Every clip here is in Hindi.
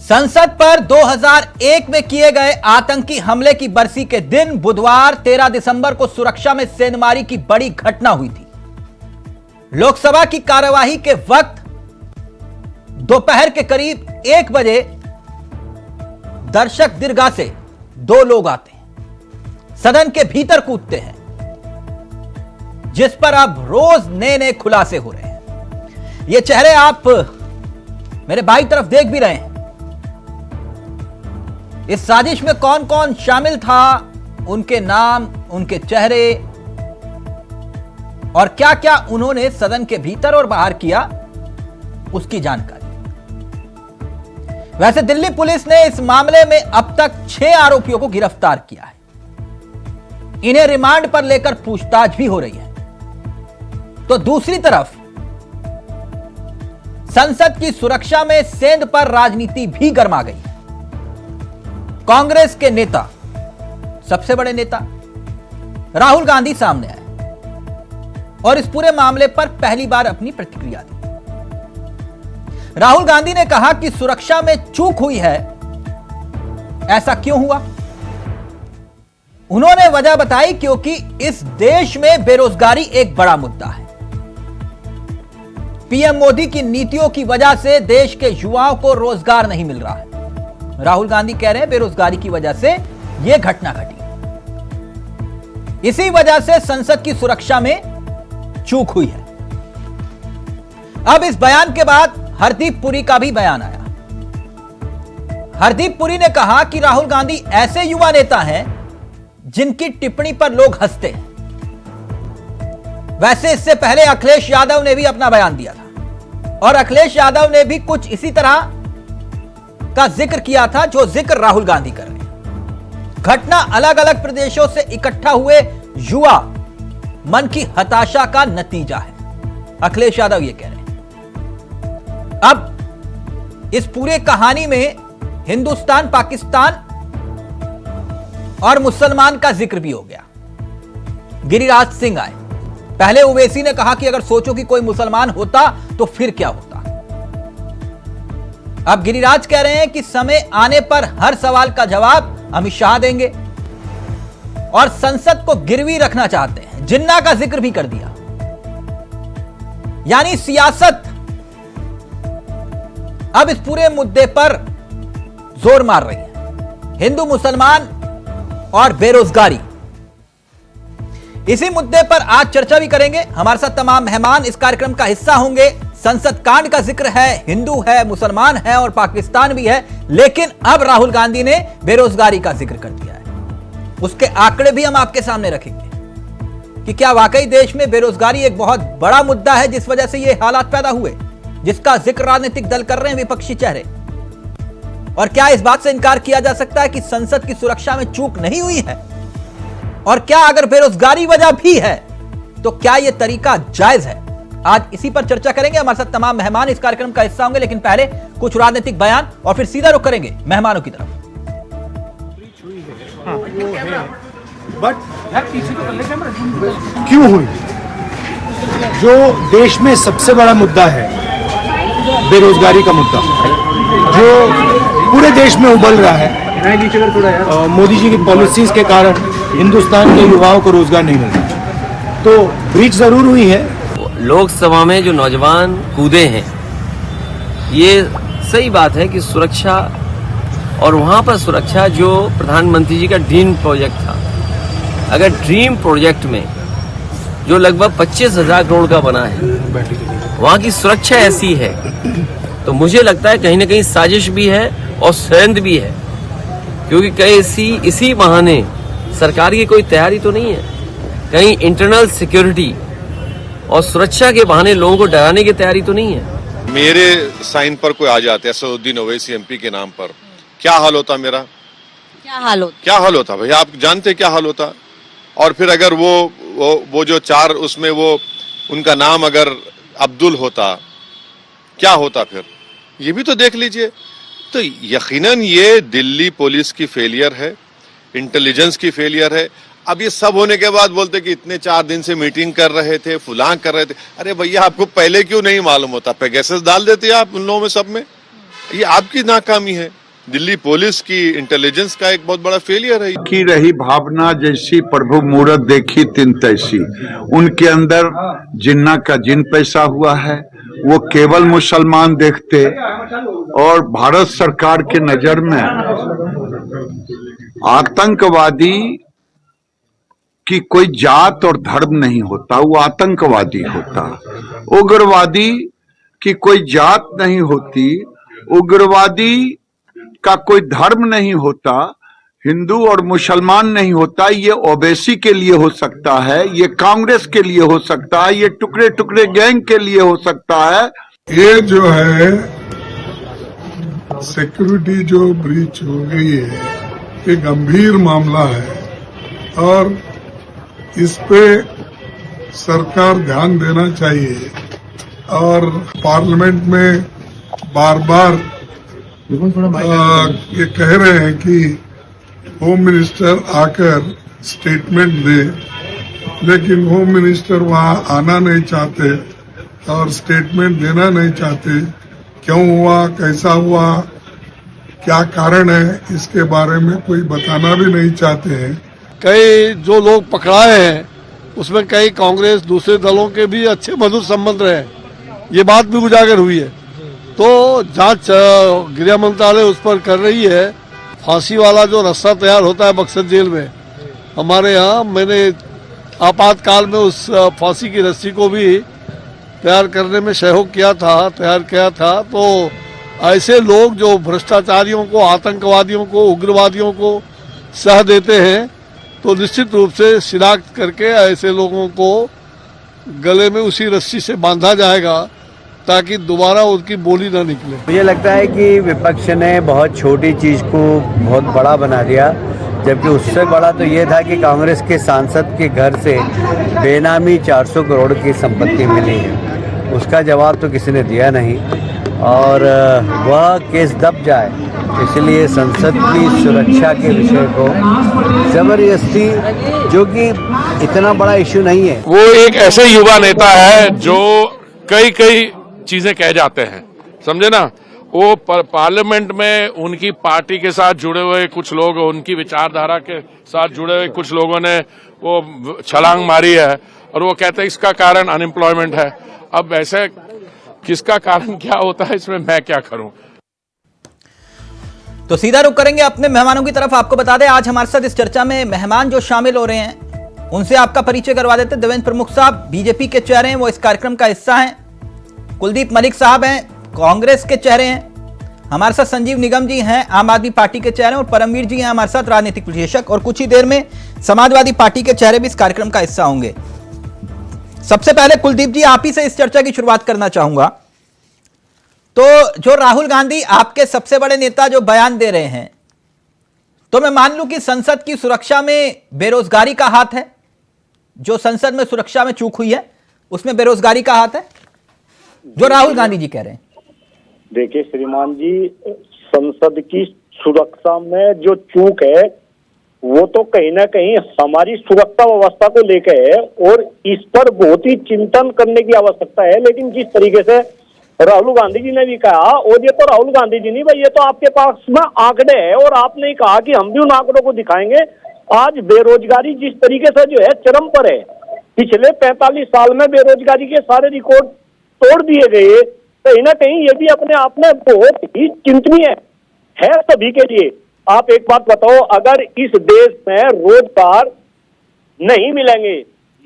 संसद पर 2001 में किए गए आतंकी हमले की बरसी के दिन बुधवार 13 दिसंबर को सुरक्षा में सेंधमारी की बड़ी घटना हुई थी। लोकसभा की कार्यवाही के वक्त दोपहर के करीब 1 बजे दर्शक दीर्घा से 2 लोग आते हैं, सदन के भीतर कूदते हैं, जिस पर अब रोज नए नए खुलासे हो रहे हैं। ये चेहरे आप मेरे बाईं तरफ देख भी रहे हैं। इस साजिश में कौन कौन शामिल था, उनके नाम, उनके चेहरे और क्या क्या उन्होंने सदन के भीतर और बाहर किया, उसकी जानकारी। वैसे दिल्ली पुलिस ने इस मामले में अब तक 6 आरोपियों को गिरफ्तार किया है। इन्हें रिमांड पर लेकर पूछताछ भी हो रही है। तो दूसरी तरफ संसद की सुरक्षा में सेंध पर राजनीति भी गर्मा गई है। कांग्रेस के नेता, सबसे बड़े नेता राहुल गांधी सामने आए और इस पूरे मामले पर पहली बार अपनी प्रतिक्रिया दी। राहुल गांधी ने कहा कि सुरक्षा में चूक हुई है। ऐसा क्यों हुआ? उन्होंने वजह बताई क्योंकि इस देश में बेरोजगारी एक बड़ा मुद्दा है। पीएम मोदी की नीतियों की वजह से देश के युवाओं को रोजगार नहीं मिल रहा है। राहुल गांधी कह रहे हैं बेरोजगारी की वजह से यह घटना घटी। इसी वजह से संसद की सुरक्षा में चूक हुई है। अब इस बयान के बाद हरदीप पुरी का भी बयान आया। हरदीप पुरी ने कहा कि राहुल गांधी ऐसे युवा नेता हैं जिनकी टिप्पणी पर लोग हंसते हैं। वैसे इससे पहले अखिलेश यादव ने भी अपना बयान दिया था और अखिलेश यादव ने भी कुछ इसी तरह का जिक्र किया था जो जिक्र राहुल गांधी कर रहे हैं। घटना अलग अलग प्रदेशों से इकट्ठा हुए युवा मन की हताशा का नतीजा है, अखिलेश यादव ये कह रहे हैं। अब इस पूरे कहानी में हिंदुस्तान, पाकिस्तान और मुसलमान का जिक्र भी हो गया। गिरिराज सिंह आए। पहले ओवैसी ने कहा कि अगर सोचो कि कोई मुसलमान होता तो फिर क्या होता। अब गिरिराज कह रहे हैं कि समय आने पर हर सवाल का जवाब अमित शाह देंगे और संसद को गिरवी रखना चाहते हैं। जिन्ना का जिक्र भी कर दिया। यानी सियासत अब इस पूरे मुद्दे पर जोर मार रही है। हिंदू, मुसलमान और बेरोजगारी, इसी मुद्दे पर आज चर्चा भी करेंगे। हमारे साथ तमाम मेहमान इस कार्यक्रम का हिस्सा होंगे। संसद कांड का जिक्र है, हिंदू है, मुसलमान है और पाकिस्तान भी है, लेकिन अब राहुल गांधी ने बेरोजगारी का जिक्र कर दिया है। उसके आंकड़े भी हम आपके सामने रखेंगे कि क्या वाकई देश में बेरोजगारी एक बहुत बड़ा मुद्दा है जिस वजह से ये हालात पैदा हुए, जिसका जिक्र राजनीतिक दल कर रहे हैं विपक्षी चेहरे। और क्या इस बात से इनकार किया जा सकता है कि संसद की सुरक्षा में चूक नहीं हुई है? और क्या अगर बेरोजगारी वजह भी है तो क्या यह तरीका जायज है? आज इसी पर चर्चा करेंगे। हमारे साथ तमाम मेहमान इस कार्यक्रम का हिस्सा होंगे, लेकिन पहले कुछ राजनीतिक बयान और फिर सीधा रुख करेंगे मेहमानों की तरफ। बट क्यों हुई? जो देश में सबसे बड़ा मुद्दा है, बेरोजगारी का मुद्दा, जो पूरे देश में उबल रहा है, मोदी जी की पॉलिसीज के कारण हिंदुस्तान के युवाओं को रोजगार नहीं मिल रहा, तो ब्रीच जरूर हुई है। लोकसभा में जो नौजवान कूदे हैं, ये सही बात है कि सुरक्षा, और वहां पर सुरक्षा जो प्रधानमंत्री जी का ड्रीम प्रोजेक्ट था, अगर ड्रीम प्रोजेक्ट में जो लगभग 25,000 करोड़ का बना है, वहां की सुरक्षा ऐसी है, तो मुझे लगता है कहीं ना कहीं साजिश भी है और सेंध भी है, क्योंकि कहीं इसी बहाने सरकार की कोई तैयारी तो नहीं है, कहीं इंटरनल सिक्योरिटी और सुरक्षा के बहाने लोगों को डराने की तैयारी तो नहीं है। मेरे साइन पर कोई आ जाते हैं असदुद्दीन ओवैसी एमपी के नाम पर, क्या हाल होता मेरा? क्या हाल होता भैया? आप जानते क्या हाल होता? और फिर अगर वो जो 4 उसमें वो उनका नाम अगर अब्दुल होता, क्या होता फिर? ये भी तो देख लीजिए। तो यकीनन ये दिल्ली पुलिस की फेलियर है, इंटेलिजेंस की फेलियर है। अब ये सब होने के बाद बोलते कि इतने 4 दिन से मीटिंग कर रहे थे, फुलां कर रहे थे। अरे भैया, आपको पहले क्यों नहीं मालूम होता? पेगासस डाल देते आप उन लोगों में, सब में। ये आपकी नाकामी है, दिल्ली पुलिस की इंटेलिजेंस का एक बहुत बड़ा फेलियर है। की रही भावना जैसी प्रभु मूरत देखी तिन तैसी, उनके अंदर जिन्ना का जिन पैसा हुआ है। वो केवल मुसलमान देखते और भारत सरकार के नजर में आतंकवादी की कोई जात और धर्म नहीं होता, वो आतंकवादी होता। उग्रवादी की कोई जात नहीं होती, उग्रवादी का कोई धर्म नहीं होता, हिंदू और मुसलमान नहीं होता। ये ओबीसी के लिए हो सकता है, ये कांग्रेस के लिए हो सकता है, ये टुकड़े टुकड़े गैंग के लिए हो सकता है। ये जो है सिक्योरिटी जो ब्रीच हो गई है, ये गंभीर मामला है और इस पे सरकार ध्यान देना चाहिए। और पार्लियामेंट में बार बार ये कह रहे हैं कि होम मिनिस्टर आकर स्टेटमेंट दे, लेकिन होम मिनिस्टर वहां आना नहीं चाहते और स्टेटमेंट देना नहीं चाहते। क्यों हुआ, कैसा हुआ, क्या कारण है, इसके बारे में कोई बताना भी नहीं चाहते हैं। कई जो लोग पकड़ाए हैं उसमें कई कांग्रेस दूसरे दलों के भी अच्छे मधुर संबंध रहे, ये बात भी उजागर हुई है। तो जांच गृह मंत्रालय उस पर कर रही है। फांसी वाला जो रास्ता तैयार होता है मकसद जेल में, हमारे यहाँ मैंने आपातकाल में उस फांसी की रस्सी को भी तैयार करने में सहयोग तैयार किया था। तो ऐसे लोग जो भ्रष्टाचारियों को, आतंकवादियों को, उग्रवादियों को सह देते हैं, तो निश्चित रूप से शिनाख्त करके ऐसे लोगों को गले में उसी रस्सी से बांधा जाएगा ताकि दोबारा उनकी बोली ना निकले। मुझे लगता है कि विपक्ष ने बहुत छोटी चीज को बहुत बड़ा बना दिया, जबकि उससे बड़ा तो ये था कि कांग्रेस के सांसद के घर से बेनामी 400 करोड़ की संपत्ति मिली है। उसका जवाब तो किसी ने दिया नहीं और वह केस दब जाए, इसलिए संसद की सुरक्षा के विषय को जबरदस्ती, जो कि इतना बड़ा इश्यू नहीं है। वो एक ऐसे युवा नेता है जो कई चीजें कह जाते हैं, समझे ना। वो पार्लियामेंट में उनकी पार्टी के साथ जुड़े हुए कुछ लोग, उनकी विचारधारा के साथ जुड़े हुए कुछ लोगों ने वो छलांग मारी है और वो कहते हैं इसका कारण अनएम्प्लॉयमेंट है। अब ऐसे किसका कारण क्या होता है, इसमें मैं क्या करूं। तो सीधा रुख करेंगे अपने मेहमानों की तरफ। आपको बता दें आज हमारे साथ इस चर्चा में मेहमान जो शामिल हो रहे हैं उनसे आपका परिचय करवा देते। देवेंद्र प्रमुख साहब बीजेपी के चेहरे हैं, वो इस कार्यक्रम का हिस्सा हैं। कुलदीप मलिक साहब हैं, कांग्रेस के चेहरे हैं। हमारे साथ संजीव निगम जी हैं, आम आदमी पार्टी के चेहरे, और परमवीर जी हैं हमारे साथ, राजनीतिक विश्लेषक। और कुछ ही देर में समाजवादी पार्टी के चेहरे भी इस कार्यक्रम का हिस्सा होंगे। सबसे पहले कुलदीप जी, आप ही से इस चर्चा की शुरुआत करना चाहूंगा। तो जो राहुल गांधी आपके सबसे बड़े नेता जो बयान दे रहे हैं, तो मैं मान लूं कि संसद की सुरक्षा में बेरोजगारी का हाथ है। जो संसद में सुरक्षा में चूक हुई है उसमें बेरोजगारी का हाथ है, जो राहुल गांधी जी कह रहे हैं। देखिए श्रीमान जी, संसद की सुरक्षा में जो चूक है वो तो कहीं ना कहीं हमारी सुरक्षा व्यवस्था को लेकर है और इस पर बहुत ही चिंतन करने की आवश्यकता है। लेकिन जिस तरीके से राहुल गांधी जी ने भी कहा, और ये तो राहुल गांधी जी नहीं भाई, ये तो आपके पास में आंकड़े हैं और आपने कहा कि हम भी उन आंकड़ों को दिखाएंगे। आज बेरोजगारी जिस तरीके से जो है चरम पर है, पिछले 45 साल में बेरोजगारी के सारे रिकॉर्ड तोड़ दिए गए। कहीं ना कहीं ये भी अपने आप में बहुत ही चिंतनीय है सभी के लिए। आप एक बात बताओ, अगर इस देश में रोजगार नहीं मिलेंगे,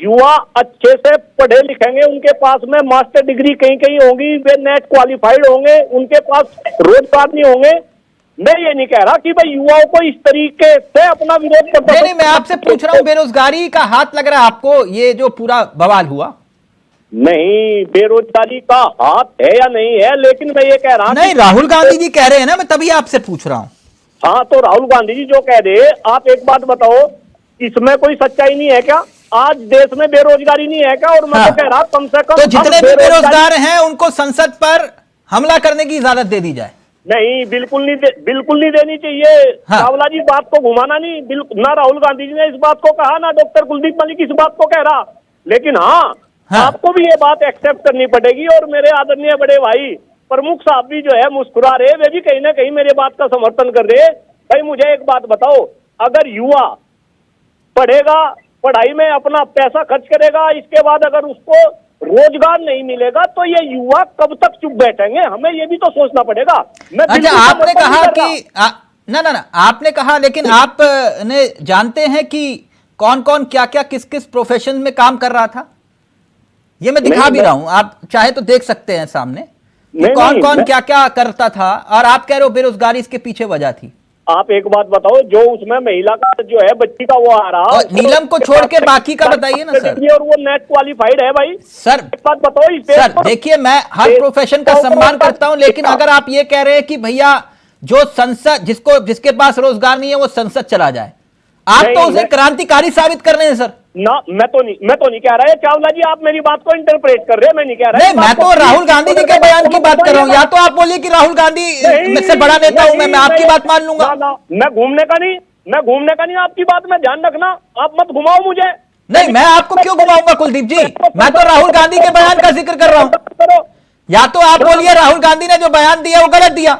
युवा अच्छे से पढ़े लिखेंगे, उनके पास में मास्टर डिग्री कहीं कहीं होगी, वे नेट क्वालिफाइड होंगे, उनके पास रोजगार नहीं होंगे। मैं ये नहीं कह रहा कि भाई युवाओं को इस तरीके से अपना विरोध करना। नहीं, मैं आपसे पूछ रहा हूं, बेरोजगारी का हाथ लग रहा है आपको ये जो पूरा बवाल हुआ? नहीं, बेरोजगारी का हाथ है या नहीं है, लेकिन मैं ये कह रहा हूं नहीं, राहुल गांधी जी कह रहे हैं ना, मैं तभी आपसे पूछ रहा हूं। हाँ, तो राहुल गांधी जी जो कह रहे, आप एक बात बताओ, इसमें कोई सच्चाई नहीं है क्या? आज देश में बेरोजगारी नहीं है क्या? और मैं तो कह रहा कम से कम तो जितने भी बेरोजगार हैं उनको संसद पर हमला करने की इजाजत दे दी जाए। नहीं, बिल्कुल नहीं देनी चाहिए। चावला जी बात को घुमाना नहीं, ना राहुल गांधी जी ने इस बात को कहा, ना डॉक्टर कुलदीप मलिक इस बात को कह रहा। लेकिन हाँ, आपको भी ये बात एक्सेप्ट करनी पड़ेगी। और मेरे आदरणीय बड़े भाई प्रमुख साहब भी जो है मुस्कुरा रहे, वे भी कहीं ना कहीं मेरे बात का समर्थन कर रहे। भाई मुझे एक बात बताओ, अगर युवा पढ़ेगा, पढ़ाई में अपना पैसा खर्च करेगा, इसके बाद अगर उसको रोजगार नहीं मिलेगा तो ये युवा कब तक चुप बैठेंगे? हमें ये भी तो सोचना पड़ेगा। मैं अच्छा, आपने कहा कि ना आपने कहा, लेकिन आप ने जानते हैं कि कौन कौन क्या क्या किस किस प्रोफेशन में काम कर रहा था? ये मैं दिखा भी रहा हूं, आप चाहे तो देख सकते हैं सामने कौन कौन क्या क्या करता था। और आप कह रहे हो बेरोजगारी इसके पीछे वजह थी। आप एक बात बताओ, जो उसमें महिला का जो है बच्ची का वो आ रहा, और नीलम को छोड़ के बाकी का बताइए ना सर। और वो नेट क्वालिफाइड है भाई सर। एक बात बताओ सर देखिए, मैं हर प्रोफेशन का सम्मान करता हूं, लेकिन अगर आप ये कह रहे हैं कि भैया जो संसद जिसके पास रोजगार नहीं है वो संसद चला जाए, आप तो उसे क्रांतिकारी साबित कर रहे हैं सर। ना मैं तो नहीं कह रहा है चावला जी, आप मेरी बात को इंटरप्रेट कर रहे हैं, मैं नहीं कह रहा। नहीं, मैं तो राहुल गांधी जी के बयान की बात कर रहा हूं। या तो आप बोलिए कि राहुल गांधी से बड़ा नेता हूं मैं आपकी बात मान लूंगा। मैं घूमने का नहीं, आपकी बात में ध्यान रखना, आप मत घुमाओ मुझे। नहीं, मैं आपको क्यों घुमाऊंगा कुलदीप जी, मैं तो राहुल गांधी के बयान का जिक्र कर रहा हूं। या तो आप बोलिए राहुल गांधी ने जो बयान दिया वो गलत दिया।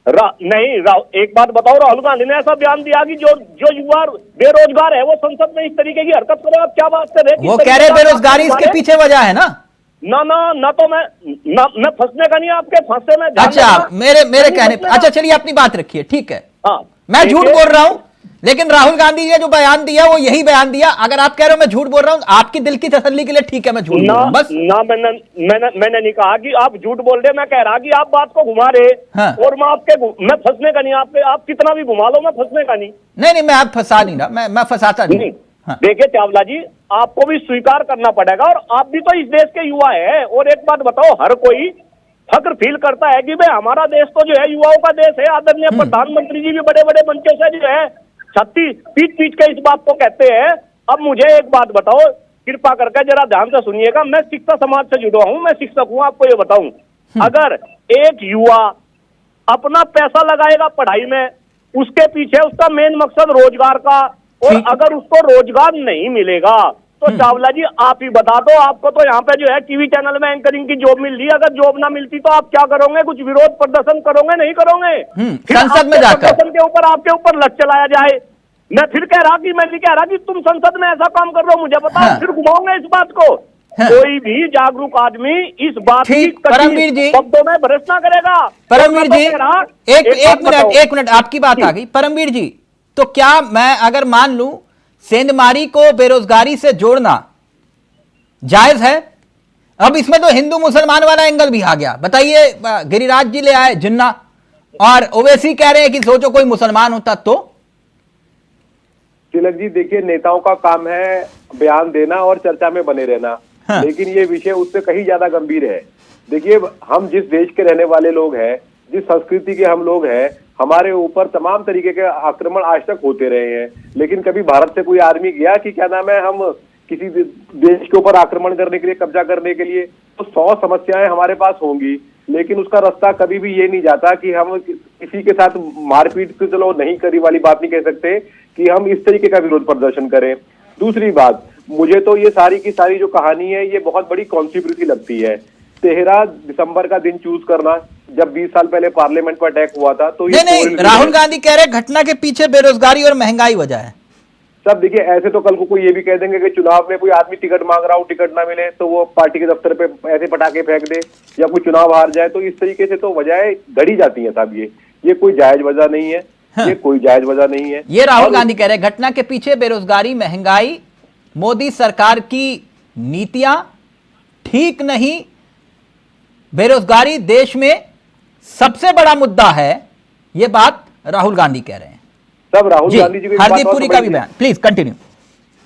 एक बात बताओ, राहुल गांधी ने ऐसा बयान दिया कि जो युवा बेरोजगार है वो संसद में इस तरीके की हरकत करे? आप क्या बात कर रहे हैं? वो कह रहे बेरोजगारी इसके पीछे वजह है ना। ना तो मैं फंसने का नहीं, आपके फंसे में। अच्छा, मेरे कहने पर, अच्छा चलिए अपनी बात रखिए, ठीक है। हाँ, मैं झूठ बोल रहा हूं, लेकिन राहुल गांधी ने जो बयान दिया वो यही बयान दिया। अगर आप कह रहे हो मैं झूठ बोल रहा हूं, आपकी दिल की तसल्ली के लिए ठीक है, मैं झूठ बोल रहा हूं बस। मैंने नहीं कहा कि आप झूठ बोल रहे, मैं कह रहा कि आप बात को घुमा रहे। हाँ। और मैं फंसने का नहीं, आप कितना भी घुमा लो, मैं फंसने का नहीं। नहीं, मैं आप फंसा नहीं रहा, मैं फंसाता नहीं। हाँ। देखिए चावला जी, आपको भी स्वीकार करना पड़ेगा, और आप भी तो इस देश के युवा है। और एक बात बताओ, हर कोई फक्र फील करता है कि भाई हमारा देश तो जो है युवाओं का देश है। आदरणीय प्रधानमंत्री जी भी बड़े बड़े मंचों से जो है छत्ती पीट के इस बात को कहते हैं। अब मुझे एक बात बताओ, कृपा करके जरा ध्यान से सुनिएगा, मैं शिक्षा समाज से जुड़ा हूं, मैं शिक्षक हूं, आपको ये बताऊं, अगर एक युवा अपना पैसा लगाएगा पढ़ाई में, उसके पीछे उसका मेन मकसद रोजगार का, और अगर उसको रोजगार नहीं मिलेगा तो चावला जी आप ही बता दो, आपको तो यहाँ पे जो है टीवी चैनल में एंकरिंग की जॉब मिल रही है, अगर जॉब ना मिलती तो आप क्या करोगे? कुछ विरोध प्रदर्शन करोगे? नहीं करोगे? संसद में जाकर प्रदर्शन के ऊपर आपके ऊपर लठ चलाया जाए। मैं फिर कह रहा कि मैं नहीं कह रहा कि तुम संसद में ऐसा काम कर रहे हो, मुझे बताओ, फिर घुमाओगे इस बात को। कोई भी जागरूक आदमी इस बात की परमवीर जी शब्दों में भरोसा ना करेगा। परमवीर जी एक मिनट आपकी बात आ गई। परमवीर जी, तो क्या मैं अगर मान लूं सेंधमारी को बेरोजगारी से जोड़ना जायज है? अब इसमें तो हिंदू मुसलमान वाला एंगल भी आ गया। बताइए, गिरिराज जी ले आए जिन्ना, और ओवैसी कह रहे हैं कि सोचो कोई मुसलमान होता तो। तिलक जी देखिए, नेताओं का काम है बयान देना और चर्चा में बने रहना। हाँ। लेकिन ये विषय उससे कहीं ज्यादा गंभीर है। देखिए, हम जिस देश के रहने वाले लोग हैं, जिस संस्कृति के हम लोग हैं, हमारे ऊपर तमाम तरीके के आक्रमण आज तक होते रहे हैं। लेकिन कभी भारत से कोई आदमी गया कि क्या नाम है, हम किसी देश के ऊपर आक्रमण करने के लिए, कब्जा करने के लिए? तो 100 समस्याएं हमारे पास होंगी, लेकिन उसका रास्ता कभी भी ये नहीं जाता कि हम किसी के साथ मारपीट, तो चलो नहीं करी वाली बात नहीं कह सकते, कि हम इस तरीके का विरोध प्रदर्शन करें। दूसरी बात, मुझे तो ये सारी की सारी जो कहानी है ये बहुत बड़ी कॉन्स्पिरेसी लगती है। 13 दिसंबर का दिन चूज करना, जब 20 साल पहले पार्लियामेंट पर अटैक हुआ था, तो नहीं, राहुल गांधी कह रहे घटना के पीछे बेरोजगारी और महंगाई वजह है। सब देखिए, ऐसे तो कल को कोई ये भी कह देंगे कि चुनाव में कोई आदमी टिकट मांग रहा हो, टिकट ना मिले तो वो पार्टी के दफ्तर पे ऐसे पटाखे फेंक दे, या कोई चुनाव हार जाए, तो इस तरीके से तो वजह घड़ी जाती है साहब। ये कोई जायज वजह नहीं है। हाँ। ये कोई जायज वजह नहीं है। ये राहुल गांधी कह रहे हैं घटना के पीछे बेरोजगारी, महंगाई, मोदी सरकार की नीतियां ठीक नहीं, बेरोजगारी देश में सबसे बड़ा मुद्दा है। ये बात राहुल गांधी कह रहे हैं। सब राहुल गांधी जी को हरदीप पुरी का भी बयान, प्लीज कंटिन्यू।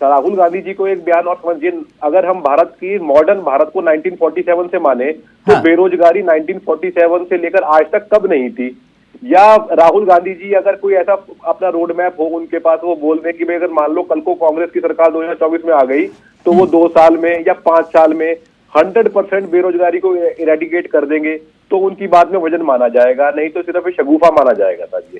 राहुल गांधी जी को एक बयान और समझिए, अगर हम भारत की मॉडर्न भारत को 1947 से माने तो हाँ। बेरोजगारी 1947 से लेकर आज तक कब नहीं थी? या राहुल गांधी जी अगर कोई ऐसा अपना रोड मैप हो उनके पास, वो बोल दें कि भाई अगर मान लो कल को कांग्रेस की सरकार 2024 में आ गई तो वो 2 साल में या 5 साल में 100% बेरोजगारी को इरेडिकेट कर देंगे, तो उनकी बात में वजन माना जाएगा, नहीं तो सिर्फ शगुफा माना जाएगा। साहब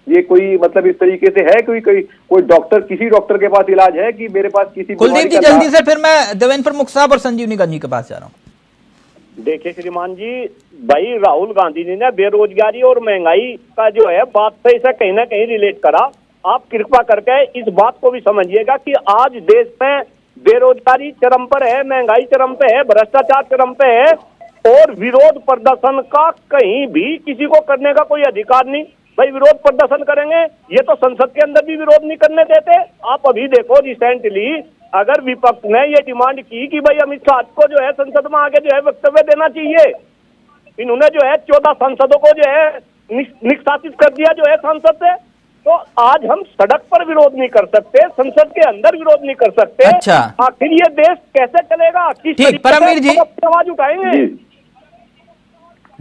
ये कोई मतलब इस तरीके से है? कोई डॉक्टर, किसी डॉक्टर के पास इलाज है कि मेरे पास किसी? कुलदीप जी जल्दी से, फिर मैं देवेंद्र प्रमुख साहब और संजीवनी गांधी के पास जा रहा हूँ। देखिए श्रीमान जी, भाई राहुल गांधी जी ने बेरोजगारी और महंगाई का जो है बात से इसे कहीं ना कहीं रिलेट करा। आप कृपा करके इस बात को भी समझिएगा कि आज देश में बेरोजगारी चरम पर है, महंगाई चरम पे है, भ्रष्टाचार चरम पे है, और विरोध प्रदर्शन का कहीं भी किसी को करने का कोई अधिकार नहीं। भाई विरोध प्रदर्शन करेंगे, ये तो संसद के अंदर भी विरोध नहीं करने देते। आप अभी देखो रिसेंटली अगर विपक्ष ने ये डिमांड की कि भाई अमित शाह को जो है संसद में आगे जो है वक्तव्य देना चाहिए, इन्होंने जो है 14 सांसदों को जो है निष्कासित कर दिया जो है संसद से। तो आज हम सड़क पर विरोध नहीं कर सकते, संसद के अंदर विरोध नहीं कर सकते। अच्छा, आखिर ये देश कैसे चलेगा? ठीक, परमवीर जी आवाज उठाएंगे।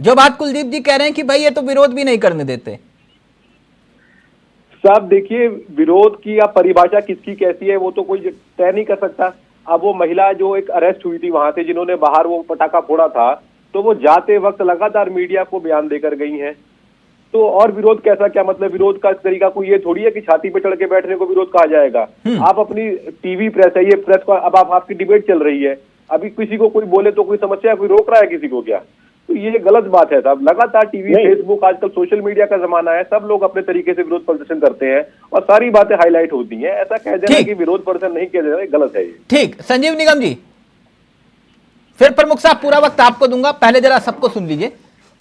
जो बात कुलदीप जी कह रहे हैं कि भाई ये तो विरोध भी नहीं करने देते। साहब देखिए, विरोध की या परिभाषा किसकी कैसी है वो तो कोई तय नहीं कर सकता। अब वो महिला जो एक अरेस्ट हुई थी वहां से, जिन्होंने बाहर वो पटाखा फोड़ा था, तो वो जाते वक्त लगातार मीडिया को बयान देकर गई हैं। तो और विरोध कैसा, क्या मतलब विरोध का तरीका कोई ये थोड़ी है कि छाती पे चढ़ के बैठने को विरोध कहा जाएगा। आप अपनी टीवी प्रेस है, ये प्रेस का अब आपकी डिबेट चल रही है, अभी किसी को कोई बोले तो कोई समस्या है, कोई रोक रहा है किसी को क्या? तो ये गलत बात है साहब। लगातार टीवी, फेसबुक, आजकल सोशल मीडिया का जमाना है, सब लोग अपने तरीके से विरोध प्रदर्शन करते हैं और सारी बातें हाईलाइट होती हैं। ऐसा कह देना कि विरोध प्रदर्शन नहीं किया जाए, गलत है ये। ठीक, संजीव निगम जी, फिर प्रमुख साहब पूरा वक्त आपको दूंगा, पहले जरा सबको सुन लीजिए।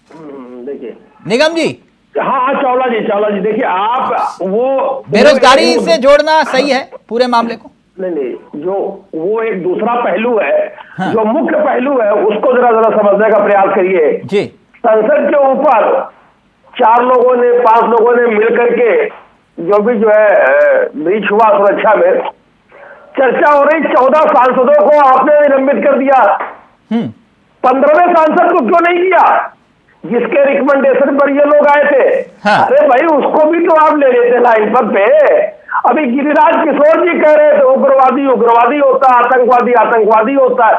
देखिए निगम जी। हाँ, चावला जी देखिए, आप वो बेरोजगारी से जोड़ना सही है पूरे मामले को? नहीं, जो वो एक दूसरा पहलू है। हाँ। जो मुख्य पहलू है उसको जरा समझने का प्रयास करिए जी। संसद के ऊपर 4 लोगों ने, 5 लोगों ने मिलकर के जो भी जो है ब्रीच हुआ सुरक्षा में, चर्चा हो रही, 14 सांसदों को आपने निलंबित कर दिया। 15वें सांसद को क्यों नहीं किया जिसके रिकमेंडेशन पर ये लोग आए थे? हाँ। अरे भाई उसको भी तो आप ले लेते लाइन पर पे। अभी गिरिराज किशोर जी कह रहे थे उग्रवादी उग्रवादी होता है, आतंकवादी आतंकवादी होता है,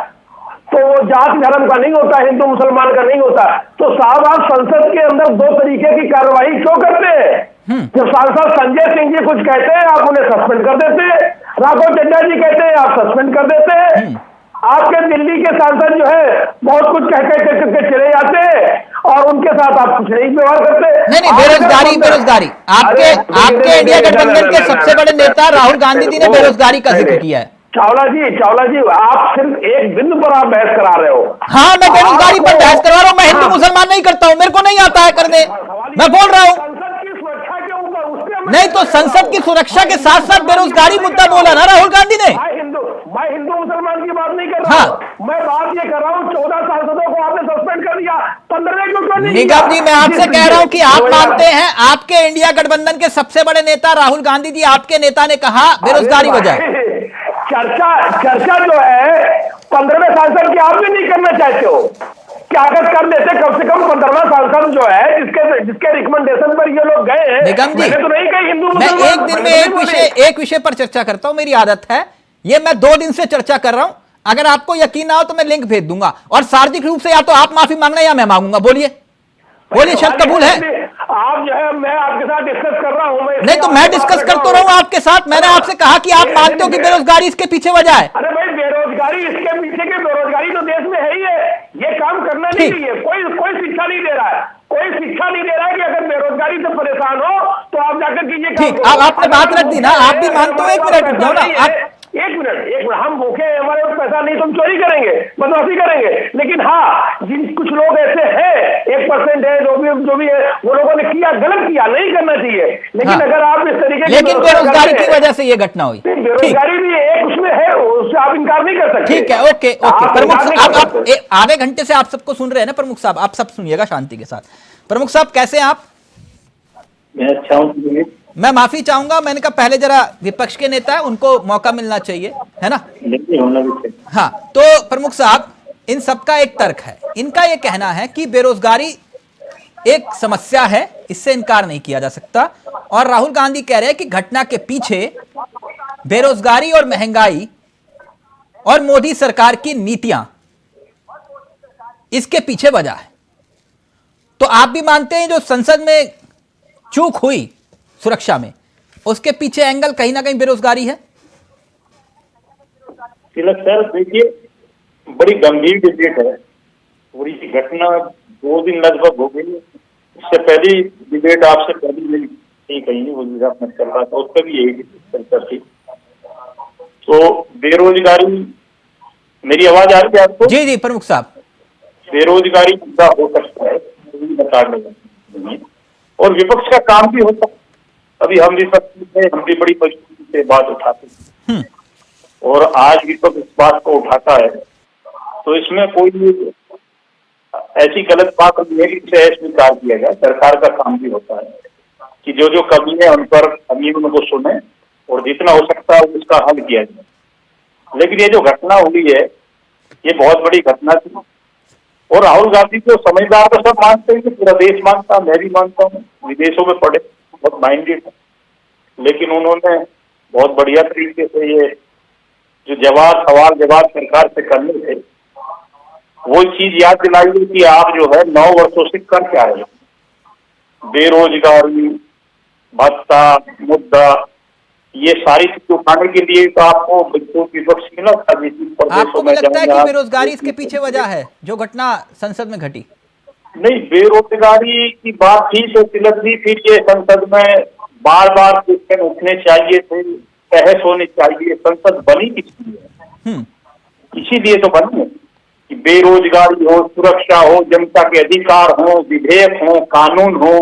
तो वो जात धर्म का नहीं होता, हिंदू मुसलमान का नहीं होता। तो साहब आप संसद के अंदर 2 तरीके की कार्रवाई क्यों करते हैं? जब सांसद संजय सिंह जी कुछ कहते हैं आप उन्हें सस्पेंड कर देते हैं, राघव चड्डा जी कहते हैं आप सस्पेंड कर देते हैं, आपके दिल्ली के सांसद जो है बहुत कुछ कह चले जाते हैं और उनके साथ आप कुछ नहीं व्यवहार करते। नहीं, बेरोजगारी आपके इंडिया गठबंधन के सबसे बड़े नेता राहुल गांधी जी ने बेरोजगारी का जिक्र किया है। चावला जी आप सिर्फ एक बिंदु पर आप बहस करा रहे हो। हाँ, मैं बेरोजगारी पर बहस करवा रहा हूँ। मैं हिंदू मुसलमान नहीं करता हूँ, मेरे को नहीं आता है करने, मैं बोल रहा हूँ। संसद की सुरक्षा के ऊपर नहीं तो संसद की सुरक्षा के साथ साथ बेरोजगारी मुद्दा बोला ना राहुल गांधी ने। मैं हिंदू मुसलमान की बात नहीं कर रहा हूँ। मैं बात ये कर रहा हूँ 14 सांसदों को आपने सस्पेंड कर दिया, 15वें क्यों नहीं? निगम जी, मैं आपसे कह रहा हूँ कि आप मानते हैं आपके इंडिया गठबंधन के सबसे बड़े नेता राहुल गांधी जी, आपके नेता ने कहा बेरोजगारी वजह है। चर्चा जो है 15वें सांसद की आप भी नहीं करना चाहते हो क्या? अगर कर देते कम से कम 15वां सांसद जो है जिसके रिकमेंडेशन पर ये लोग गए हैं। निगम जी, मैंने तो नहीं कही हिंदू मैं एक दिन में एक विषय पर चर्चा करता हूं, मेरी आदत है ये, मैं 2 दिन से चर्चा कर रहा हूं। अगर आपको यकीन ना हो तो मैं लिंक भेज दूंगा और सार्वजनिक रूप से या तो आप माफी मांगना या मैं मांगूंगा। बोलिए शर्त कबूल है? आप जो है मैं आपके साथ डिस्कस कर रहा हूं। नहीं तो मैं डिस्कस कर तो रहा हूं आपके साथ। मैंने आपसे कहा कि आप मानते हो कि बेरोजगारी इसके पीछे वजह है। अरे भाई बेरोजगारी इसके पीछे की बेरोजगारी तो देश में है ही है, ये काम करना नहीं चाहिए। कोई शिक्षा नहीं दे रहा है, कोई शिक्षा नहीं दे रहा है कि अगर बेरोजगारी से परेशान हो तो आप जाकर कीजिए। ठीक, अब आपने बात रख दी ना, आप भी मानते हो। 1 मिनट जाओ ना आप। एक मिनट, हम भूखे हैं, हमारे पास पैसा नहीं, तुम चोरी करेंगे, बदमाशी करेंगे। लेकिन हाँ, कुछ लोग ऐसे हैं, 1% है, जो भी है, वो लोगों ने किया, गलत किया, नहीं करना चाहिए। लेकिन हाँ, अगर आप इस तरीके, लेकिन बेरोजगारी की वजह से ये घटना हुई। बेरोजगारी भी एक उसमें है, उससे आप इनकार नहीं कर सकते। ठीक है, ओके। प्रमुख साहब, आप आधे घंटे से आप सबको सुन रहे हैं ना। प्रमुख साहब, आप सब सुनिएगा शांति के साथ। प्रमुख साहब, कैसे हैं आप? मैं अच्छा हूं। मैं माफी चाहूंगा, मैंने कहा पहले जरा विपक्ष के नेता है उनको मौका मिलना चाहिए, है ना? हाँ, तो प्रमुख साहब, इन सबका एक तर्क है। इनका यह कहना है कि बेरोजगारी एक समस्या है, इससे इनकार नहीं किया जा सकता। और राहुल गांधी कह रहे हैं कि घटना के पीछे बेरोजगारी और महंगाई और मोदी सरकार की नीतियां इसके पीछे वजह है। तो आप भी मानते हैं जो संसद में चूक हुई सुरक्षा में, उसके पीछे एंगल कहीं ना कहीं बेरोजगारी है? तिलक सर, देखिए बड़ी गंभीर डिबेट है पूरी घटना 2 दिन लगभग हो गई। इससे पहली डिबेट आपसे पहली नहीं थी कहीं, वो गुजरात में चल रहा था, उस पर भी यही चर्चा थी। तो बेरोजगारी, मेरी आवाज आ रही है आपको? जी जी प्रमुख साहब। बेरोजगारी मुद्दा हो सकता है, बताने और विपक्ष का काम भी होता है। अभी हम भी बड़ी मजबूती से बात उठाते हैं और आज विपक्ष इस बात को उठाता है, तो इसमें कोई ऐसी गलत बात नहीं है कि इसे अस्वीकार किया जाए। सरकार का काम भी होता है कि जो जो कमी है उन पर कमियों को सुने और जितना हो सकता है उसका हल किया जाए। लेकिन ये जो घटना हुई है, ये बहुत बड़ी घटना थी और राहुल गांधी को समझदार तो सब मानते हैं, पूरा देश मानता, मैं भी मानता हूँ, विदेशों में पढ़े, बहुत माइंडेड है। लेकिन उन्होंने बहुत बढ़िया तरीके से ये जो सवाल जवाब सरकार से करने थे, वो चीज याद दिलाई कि आप जो है 9 वर्षों से कर क्या रहे हो। बेरोजगारी भत्ता मुद्दा, ये सारी चीज उठाने के लिए तो आपको बिल्कुल विपक्ष मिला था। आपको भी लगता है कि बेरोजगारी इसके पीछे वजह है जो घटना संसद में घटी? नहीं, बेरोजगारी की बात थी तो तिलक दी, फिर ये संसद में बार बार क्वेश्चन उठने चाहिए थे, बहस होनी चाहिए। संसद बनी इसलिए, इसीलिए तो बनी है कि बेरोजगारी हो, सुरक्षा हो, जनता के अधिकार हो, विधेयक हो, कानून हो,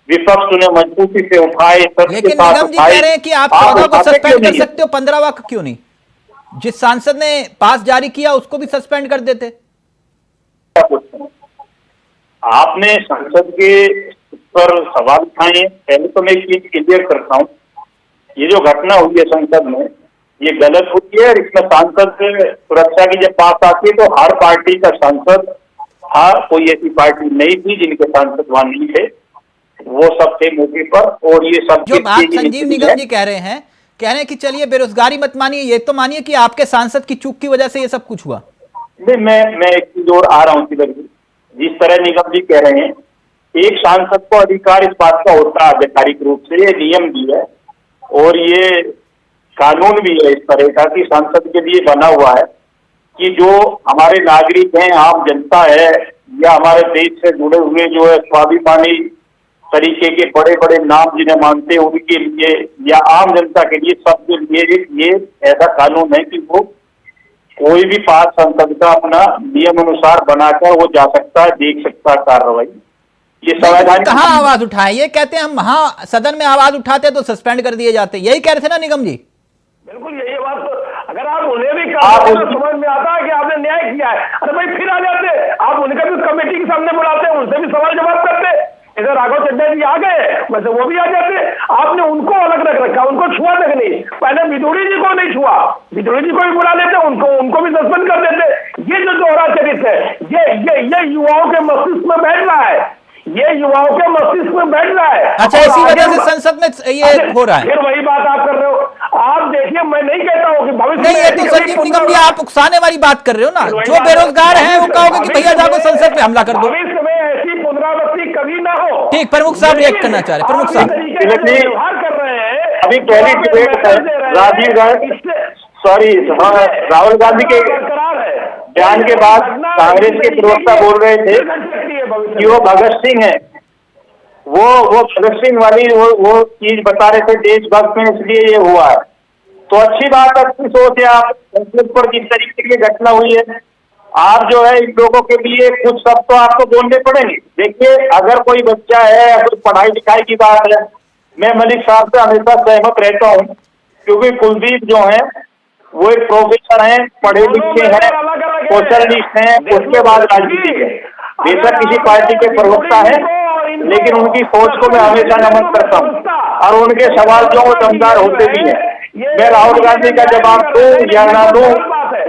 विपक्ष उन्हें मजबूती से उठाए। लेकिन निगम जी कह रहे हैं कि आप 14 को सस्पेंड कर सकते हो, 15वां क्यों नहीं? जिस सांसद ने पास जारी किया उसको भी सस्पेंड कर देते। आपने संसद के पर सवाल उठाए। पहले तो मैं एक चीज क्लियर करता हूँ, ये जो घटना हुई है संसद में, ये गलत हुई है। इसमें सांसद सुरक्षा की जब बात आती है तो हर पार्टी का सांसद था, कोई ऐसी पार्टी नहीं थी जिनके सांसद वहां नहीं थे, वो सब थे मौके पर। और ये सब जो बात संजीव निगम जी कह रहे हैं कि चलिए बेरोजगारी मत मानिए, ये तो मानिए कि आपके सांसद की चूक की वजह से ये सब कुछ हुआ। नहीं, मैं एक चीज और आ रहा हूँ। जिस तरह निगम जी कह रहे हैं, एक सांसद को अधिकार इस बात का होता है आधिकारिक रूप से, ये नियम भी है और ये कानून भी है इस तरह का कि सांसद के लिए बना हुआ है कि जो हमारे नागरिक हैं, आम जनता है या हमारे देश से जुड़े हुए जो है स्वाभिमानी तरीके के बड़े बड़े नाम जिन्हें मानते हैं, उनके लिए या आम जनता के लिए, सबके लिए ये ऐसा कानून है कि वो कोई भी पास संसद का अपना नियम अनुसार बनाकर वो जा सकता है, देख सकता है कार्रवाई। ये संवैधानिक कहाँ आवाज उठाए? ये कहते हैं हम वहां सदन में आवाज उठाते तो सस्पेंड कर दिए जाते, यही कह रहे थे ना निगम जी? बिल्कुल यही बात। तो अगर आप उन्हें भी कहते तो समझ में आता है कि आपने न्याय किया है। अरे भाई फिर आ जाते, आप उनका भी कमेटी के सामने बुलाते, उनसे भी सवाल जवाब करते। इधर राघव चड्डा जी आ गए, वैसे वो भी आ जाते। आपने उनको अलग रख रखा, उनको छुआ तक नहीं। पहले विदुरी जी को नहीं छुआ, विदुरी जी को भी बुला लेते, उनको भी सस्पेंड कर देते। ये जो दोहरा चरित्र है, ये युवाओं के मस्तिष्क में बैठ रहा है, ये युवाओं के मस्तिष्क में बैठ रहा है। अच्छा, इसी वजह से संसद में ये हो रहा है। फिर वही बात आप कर रहे हो। आप देखिए, मैं नहीं कहता हूँ कि भविष्य नहीं, ये तो संजीव निगम जी आप उकसाने वाली बात कर रहे हो ना। जो बेरोजगार है वो कहोगे कि भैया जाओ संसद पे हमला कर दो। भविष्य में ऐसी पुनरावृत्ति कभी ना हो। ठीक, प्रमुख साहब रिएक्ट करना चाह रहे। प्रमुख साहब व्यवहार कर रहे हैं। अभी पहली डिबेट है राजीव गांधी, सॉरी राहुल गांधी के बयान के बाद कांग्रेस के प्रवक्ता बोल रहे थे कि वो भगत सिंह है, वो भगत सिंह वाली वो चीज बता रहे थे देशभक्त में, इसलिए ये हुआ है। तो अच्छी बात, अच्छी सोच है। आप संसद पर जिस तरीके की घटना हुई है, आप जो है इन लोगों के लिए कुछ सब तो आपको बोलने पड़ेंगे। देखिए, अगर कोई बच्चा है या कोई पढ़ाई लिखाई की बात है, मैं मलिक साहब से हमेशा सहमत रहता हूँ, क्योंकि कुलदीप जो है वो एक प्रोफेसर हैं, पढ़े लिखे हैं, सोशलिस्ट हैं, उसके बाद राजनीतिक है। बेशक किसी पार्टी के प्रवक्ता है, लेकिन उनकी सोच को मैं हमेशा नमन करता हूँ और उनके सवाल जो दमदार होते भी हैं। मैं राहुल गांधी का जवाब दूं या ना दूं,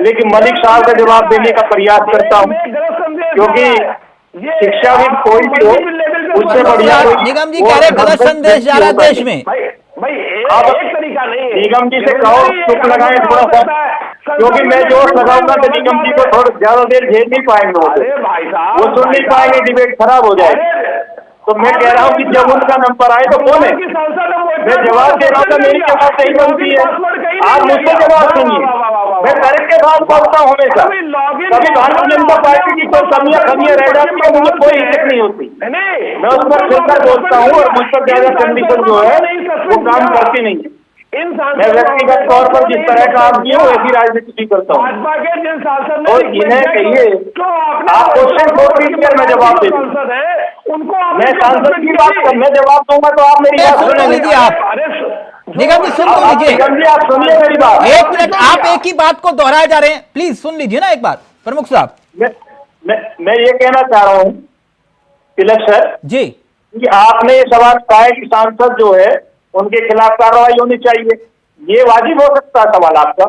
लेकिन मलिक साहब का जवाब देने का प्रयास करता हूं, क्योंकि शिक्षा भी कोई भी हो उससे बढ़िया। निगम जी कह रहे गलत संदेश जा रहा है देश में। आप निगम जी से कहो चुप लगाएं थोड़ा सा, क्योंकि मैं जोर लगाऊंगा तो निगम जी को थोड़ा ज्यादा देर झेल नहीं पाएंगे, वो सुन नहीं पाएंगे, डिबेट खराब हो जाएगी। तो मैं कह रहा हूँ कि जब उनका नंबर आए तो बोले। मैं जवाब दे रहा हूँ, मेरी जवाब सही बनती है, आप मुझसे जवाब सुनिए। मैं करेक्ट के साथ बोलता हूँ हमेशा। कभी भारतीय जनता पार्टी की कोई कमियां रह जाती है, मुझे कोई हिचक नहीं होती। मैं उस पर खुलकर बोलता हूँ और मुझ पर ज्यादा कंडीशन जो है वो काम करती नहीं है। मैं व्यक्तिगत तौर पर जिस तरह का आदमी हूँ वैसी राजनीति भी करता हूँ। और इन्हें कहिए आप क्वेश्चन छोड़ दीजिए, मैं जवाब दे दूँ। मैं सांसद की बात कर, मैं जवाब दूंगा तो आप मेरी बात सुन लीजिए। आप निगम जी सुन तो लीजिए, निगम जी आप सुनिए मेरी बात। एक मिनट, आप एक ही बात को दोहराए जा रहे हैं, प्लीज सुन लीजिए ना एक बात प्रमुख साहब। मैं ये कहना चाह रहा हूँ तिलक सर जी कि आपने ये सवाल कहा है कि सांसद जो है उनके खिलाफ कार्रवाई होनी चाहिए, ये वाजिब हो सकता है सवाल आपका,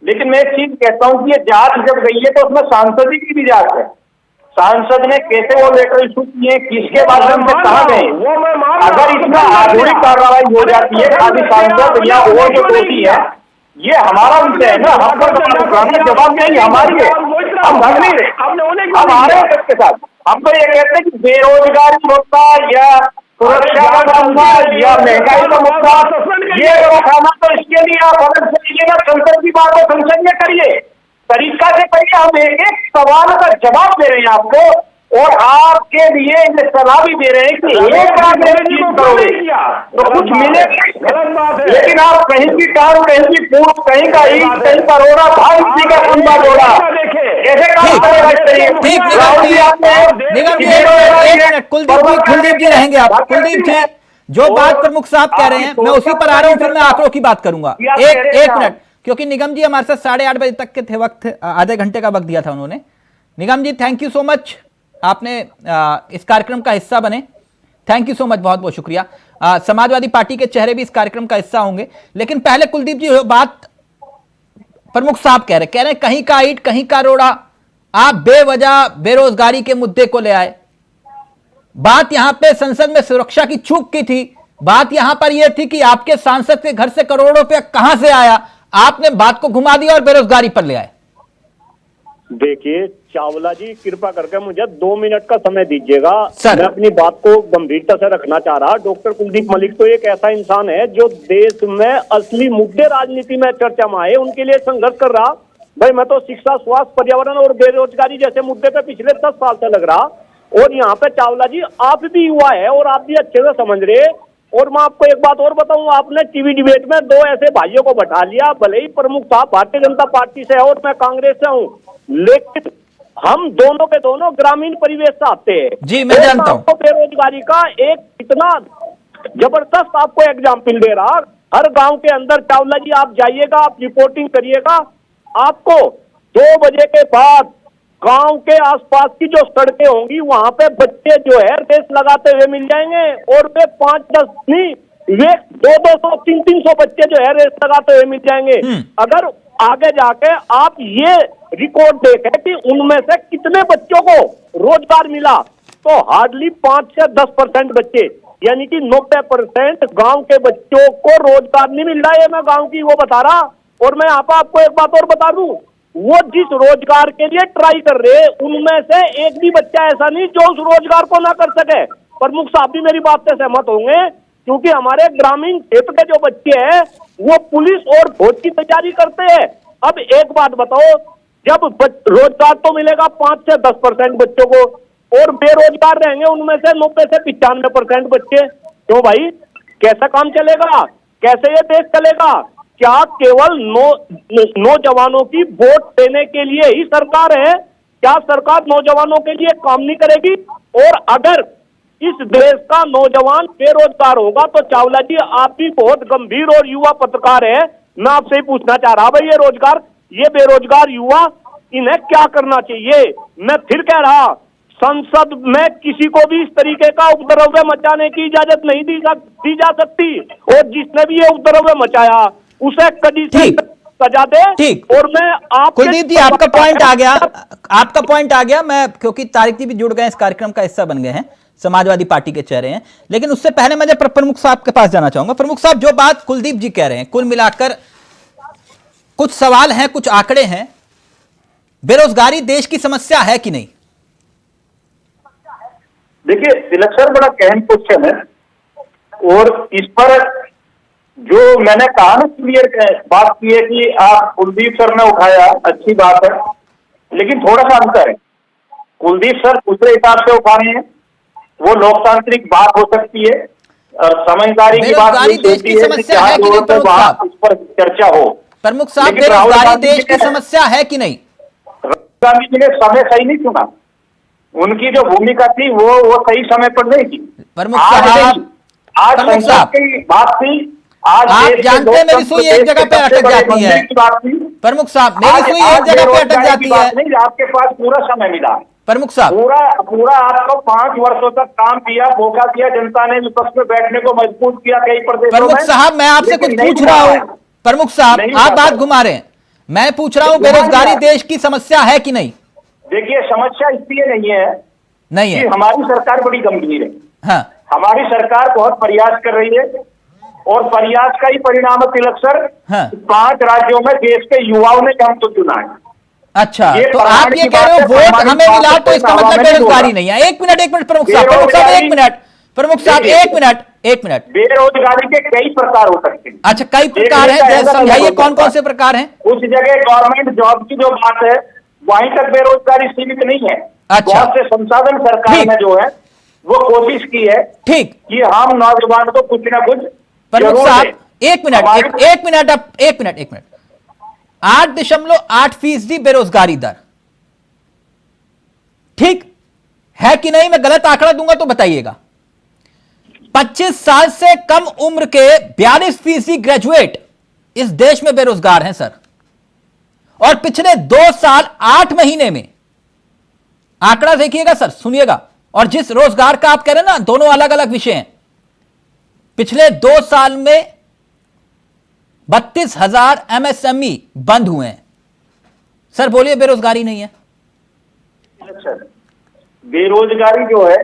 लेकिन मैं एक चीज कहता हूँ कि ये जांच जब गई है तो उसमें सांसद की भी जांच है। सांसद ने कैसे वो लेटर इशू किए, किसके माध्यम से कहाँ गए, अगर इसमें आधुनिक कार्रवाई हो जाती है खाली सांसद या वो जो दोषी है, ये हमारा विषय है ना, हम पर जवाब नहीं हमारी है, हम भाग नहीं रहे, हम आ रहे हैं इसके साथ। हम तो ये कहते हैं कि बेरोजगारी मुद्दा या सुरक्षा का मुद्दा या महंगाई का मुद्दा ये उठाना, तो इसके लिए आप अलग से लीजिएगा, संसद की बात को संसद में करिए, तरीका से करिए। हम एक एक सवाल का जवाब दे रहे हैं आपको और आपके लिए सलाह भी दे रहे हैं कि एक बार चीज करोगे तो कुछ मिलेगा, लेकिन आप कहीं की टांग, कहीं की पूछ, कहीं का ईट, कहीं का रोड़ा, भाई इसी का कुंबा जोड़ा, कैसे काम करेगा इस तरीके? कुलदीप जी रहेंगे आप, कुलदीप जी जो बात प्रमुख साहब कह रहे हैं मैं उसी पर आ रहा हूं, फिर मैं आंकड़ों की बात करूंगा। एक मिनट, क्योंकि निगम जी हमारे साथ 8:30 बजे तक के थे, वक्त आधे घंटे का वक्त दिया था उन्होंने। निगम जी थैंक यू सो मच, आपने इस कार्यक्रम का हिस्सा बने, थैंक यू सो मच, बहुत बहुत शुक्रिया। समाजवादी पार्टी के चेहरे भी इस कार्यक्रम का हिस्सा होंगे, लेकिन पहले कुलदीप जी बात प्रमुख साहब कह रहे हैं कहीं का ईंट कहीं का रोड़ा, आप बेवजह बेरोजगारी के मुद्दे को ले आए। बात यहां पे संसद में सुरक्षा की चूक की थी, बात यहां पर यह थी कि आपके सांसद के घर से करोड़ों रुपया कहां से आया, आपने बात को घुमा दिया और बेरोजगारी पर ले आए। देखिए चावला जी, कृपा करके मुझे 2 मिनट का समय दीजिएगा, मैं अपनी बात को गंभीरता से रखना चाह रहा। डॉक्टर कुलदीप मलिक तो एक ऐसा इंसान है जो देश में असली मुद्दे राजनीति में चर्चा में आए उनके लिए संघर्ष कर रहा। भाई मैं तो शिक्षा, स्वास्थ्य, पर्यावरण और बेरोजगारी जैसे मुद्दे पे पिछले 10 साल से लग रहा, और यहाँ पे चावला जी आप भी युवा है और आप भी अच्छे से समझ रहे। और मैं आपको एक बात और बताऊं, आपने टीवी डिबेट में 2 ऐसे भाइयों को बैठा लिया, भले ही प्रमुख साहब भारतीय जनता पार्टी से है और मैं कांग्रेस से हूँ, लेकिन हम दोनों के दोनों ग्रामीण परिवेश से आते हैं। जी मैं जानता हूँ। बेरोजगारी का एक इतना जबरदस्त आपको एग्जाम्पल दे रहा, हर गांव के अंदर चावला जी आप जाइएगा, आप रिपोर्टिंग करिएगा, आपको 2 बजे के बाद गांव के आसपास की जो सड़कें होंगी वहां पे बच्चे जो है रेस लगाते हुए मिल जाएंगे, और वे 5-10 नहीं, वे 200-200, 300 बच्चे जो है रेस लगाते हुए मिल जाएंगे। अगर आगे जाके आप ये रिकॉर्ड देखें कि उनमें से कितने बच्चों को रोजगार मिला, तो हार्डली 5 से 10% बच्चे, यानी कि 90% गांव के बच्चों को रोजगार नहीं मिल रहा है। मैं गांव की वो बता रहा, और मैं यहाँ पर आपको एक बात और बता दूं, वो जिस रोजगार के लिए ट्राई कर रहे हैं उनमें से एक भी बच्चा ऐसा नहीं जो उस रोजगार को ना कर सके। प्रमुख साहब भी मेरी बात से सहमत होंगे, क्योंकि हमारे ग्रामीण क्षेत्र के जो बच्चे हैं वो पुलिस और फौज की तैयारी करते हैं। अब एक बात बताओ, जब रोजगार तो मिलेगा 5 से 10% बच्चों को, और बेरोजगार रहेंगे उनमें से 90 से 95% बच्चे, तो भाई कैसा काम चलेगा, कैसे ये देश चलेगा? क्या केवल नौजवानों की वोट देने के लिए ही सरकार है? क्या सरकार नौजवानों के लिए काम नहीं करेगी? और अगर इस देश का नौजवान बेरोजगार होगा तो चावला जी आप भी बहुत गंभीर और युवा पत्रकार है, मैं आपसे ही पूछना चाह रहा, भाई ये बेरोजगार युवा, इन्हें क्या करना चाहिए? मैं फिर कह रहा, संसद में किसी को भी इस तरीके का उपद्रव मचाने की इजाजत नहीं दी जा सकती, और जिसने भी ये उपद्रव मचाया उसे कड़ी सजा दे। ठीक, और मैं आप कुलदीप जी आपका पॉइंट आ गया, आपका पॉइंट आ गया। मैं क्योंकि तारिक जी भी जुड़ गए, इस कार्यक्रम का हिस्सा बन गए हैं, समाजवादी पार्टी के चेहरे हैं, लेकिन उससे पहले मैं प्रमुख साहब के पास जाना चाहूंगा। प्रमुख साहब, जो बात कुलदीप जी कह रहे हैं, कुल मिलाकर कुछ सवाल हैं, कुछ आंकड़े हैं, बेरोजगारी देश की समस्या है कि नहीं? देखिए तिलक सर, बड़ा गहन क्वेश्चन है, और इस पर जो मैंने कहा ना, क्लियर बात की है कि आप कुलदीप सर ने उठाया, अच्छी बात है, लेकिन थोड़ा सा अंतर है। कुलदीप सर दूसरे हिसाब से उठा रहे हैं, वो लोकतांत्रिक बात हो सकती है, समझदारी की बात बेरोजगारी देश की समस्या है कि नहीं प्रमुख साहब? उस पर चर्चा हो। प्रमुख साहब, लेकिन राहुल बेरोजगारी गांधी देश की समस्या है कि नहीं? राहुल गांधी जी ने समय सही नहीं चुना, उनकी जो भूमिका थी वो सही समय पर नहीं थी। प्रमुख साहब, आज प्रमुख संसद साहब, की बात थी, आज आप देश के जानते हैं मेरी सुई एक जगह पे अटक जाती है। की बात थी। प्रमुख साहब, मेरी सुई एक जगह पे अटक जाती है। नहीं, आपके पास पूरा समय मिला। प्रमुख साहब, पूरा आपको 5 वर्षों तक काम किया, मौका दिया, जनता ने विपक्ष में बैठने को मजबूर किया कई प्रदेशों में। प्रमुख साहब, मैं आपसे कुछ पूछ रहा हूं। प्रमुख साहब, आप बात घुमा रहे हैं, मैं पूछ रहा हूं बेरोजगारी देश की समस्या है कि नहीं? देखिए, समस्या इसलिए नहीं है नहीं कि है। हमारी सरकार बड़ी गंभीर है। हाँ, हमारी सरकार बहुत प्रयास कर रही है और प्रयास का ही परिणाम है तिलक सर। हाँ। 5 राज्यों में देश के युवाओं ने हमको चुना है। अच्छा, ये तो आप प्रमाण ये की कह रहे हो बात है, वोट हमारी हमें मिला बात तो इसका हवा मतलब में नहीं बेरोजगारी होगा। नहीं है? एक मिनट प्रमुख साहब, प्रमुख साहब एक मिनट, प्रमुख साहब एक मिनट। बेरोजगारी के कई प्रकार हो सकते हैं। अच्छा, कई प्रकार हैं, जैसे समझाइए कौन कौन से प्रकार हैं? कुछ जगह गवर्नमेंट जॉब की जो बात है वहीं तक बेरोजगारी सीमित नहीं है। अच्छा। बहुत से संसाधन सरकार ठीक। ने जो है वो कोशिश की है ठीक, कि हम नौजवान को कुछ ना कुछ प्रमुख जरूर साहब दें। एक मिनट, एक मिनट। 8.8% बेरोजगारी दर, ठीक है कि नहीं? मैं गलत आंकड़ा दूंगा तो बताइएगा। 25 साल से कम उम्र के 42% ग्रेजुएट इस देश में बेरोजगार हैं सर, और पिछले 2 साल 8 महीने में, आंकड़ा देखिएगा सर, सुनिएगा, और जिस रोजगार का आप कह रहे हैं ना, दोनों अलग अलग विषय हैं। पिछले 2 साल में 32,000 MSME बंद हुए हैं। सर बोलिए, बेरोजगारी नहीं है? बेरोजगारी जो है,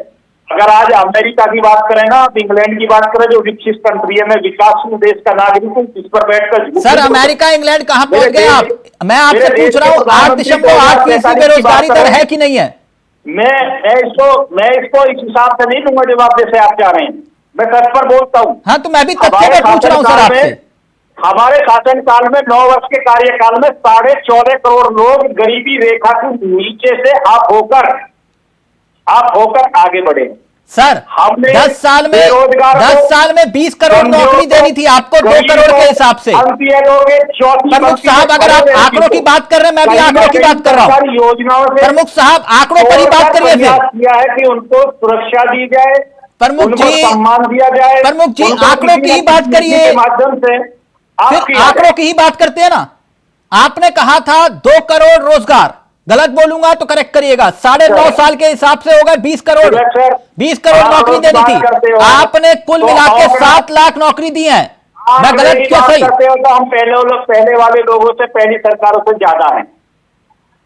अगर आज अमेरिका की बात करें ना, आप इंग्लैंड की बात करें, जो विकसित कंट्री है, मैं विकासशील देश का नागरिक हूं, इस पर बैठकर सर अमेरिका इंग्लैंड कहां पहुंच गए आप? मैं आपसे पूछ रहा हूं, 8.8% बेरोजगारी दर है कि नहीं है? मैं इसको इस हिसाब से नहीं दूंगा जवाब जैसे आप चाह रहे हैं। मैं सच पर बोलता हूं। हाँ, तो मैं भी तथ्य में पूछ रहा हूं सर आपसे। हमारे शासनकाल में 9 वर्ष के कार्यकाल में 14.5 करोड़ लोग गरीबी रेखा के नीचे से आप होकर आगे बढ़े। सर हमने 10 साल में 20 करोड़ नौकरी देनी थी आपको, 2 करोड़ के हिसाब से। प्रमुख साहब, अगर आप आंकड़ों की बात कर रहे हैं, मैं भी आंकड़ों की बात कर रहा हूं। योजनाओं से प्रमुख साहब, आंकड़ों पर ही बात करिए फिर। किया है कि उनको सुरक्षा दी जाए, प्रमुख उनको जी, सम्मान दिया जाए। प्रमुख जी, उनको आंकड़ों की ही बात करिए। के माध्यम से फिर आंकड़ों की ही बात करते हैं ना। आपने कहा था 2 करोड़ रोजगार, गलत बोलूंगा तो करेक्ट करिएगा, 9.5 साल के हिसाब से होगा 20 करोड़ नौकरी देनी थी। आपने कुल मिला के 7 लाख नौकरी दी है। मैं गलत क्या सही? करते हो तो हम पहले वाले लोगों से, पहली सरकारों से ज्यादा है।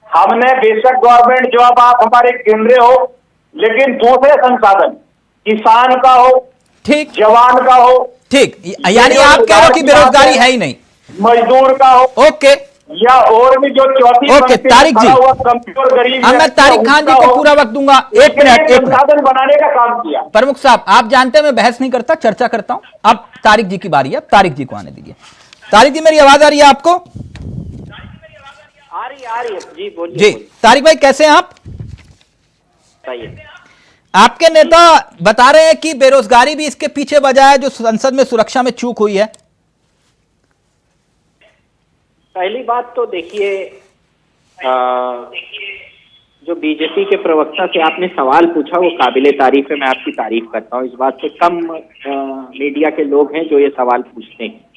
हमने बेशक गवर्नमेंट जॉब आप हमारे गिन रहे हो, लेकिन दूसरे संसाधन, किसान का हो, ठीक, जवान का हो, ठीक, यानी आप कह रहे हो कि बेरोजगारी है ही नहीं, मजदूर का हो, ओके, या और भी जो चौथी ओके, तारिक जी, कमजोर गरीब, अब मैं तारिक खान जी को पूरा वक्त दूंगा। एक मिनट संसाधन बनाने का काम किया। प्रमुख साहब, आप जानते हैं मैं बहस नहीं करता, चर्चा करता हूं। अब तारिक जी की बारी है, तारिक जी को आने दीजिए। तारिक जी, मेरी आवाज आ रही है आपको? आ रही है जी, बोलिए जी। तारिक भाई, कैसे हैं आप? बताइए। आपके नेता बता रहे हैं कि बेरोजगारी भी इसके पीछे वजह है जो संसद में सुरक्षा में चूक हुई है। पहली बात तो देखिए, जो बीजेपी के प्रवक्ता से आपने सवाल पूछा वो काबिले तारीफ है, मैं आपकी तारीफ करता हूँ। इस बात से कम मीडिया के लोग हैं जो ये सवाल पूछते हैं।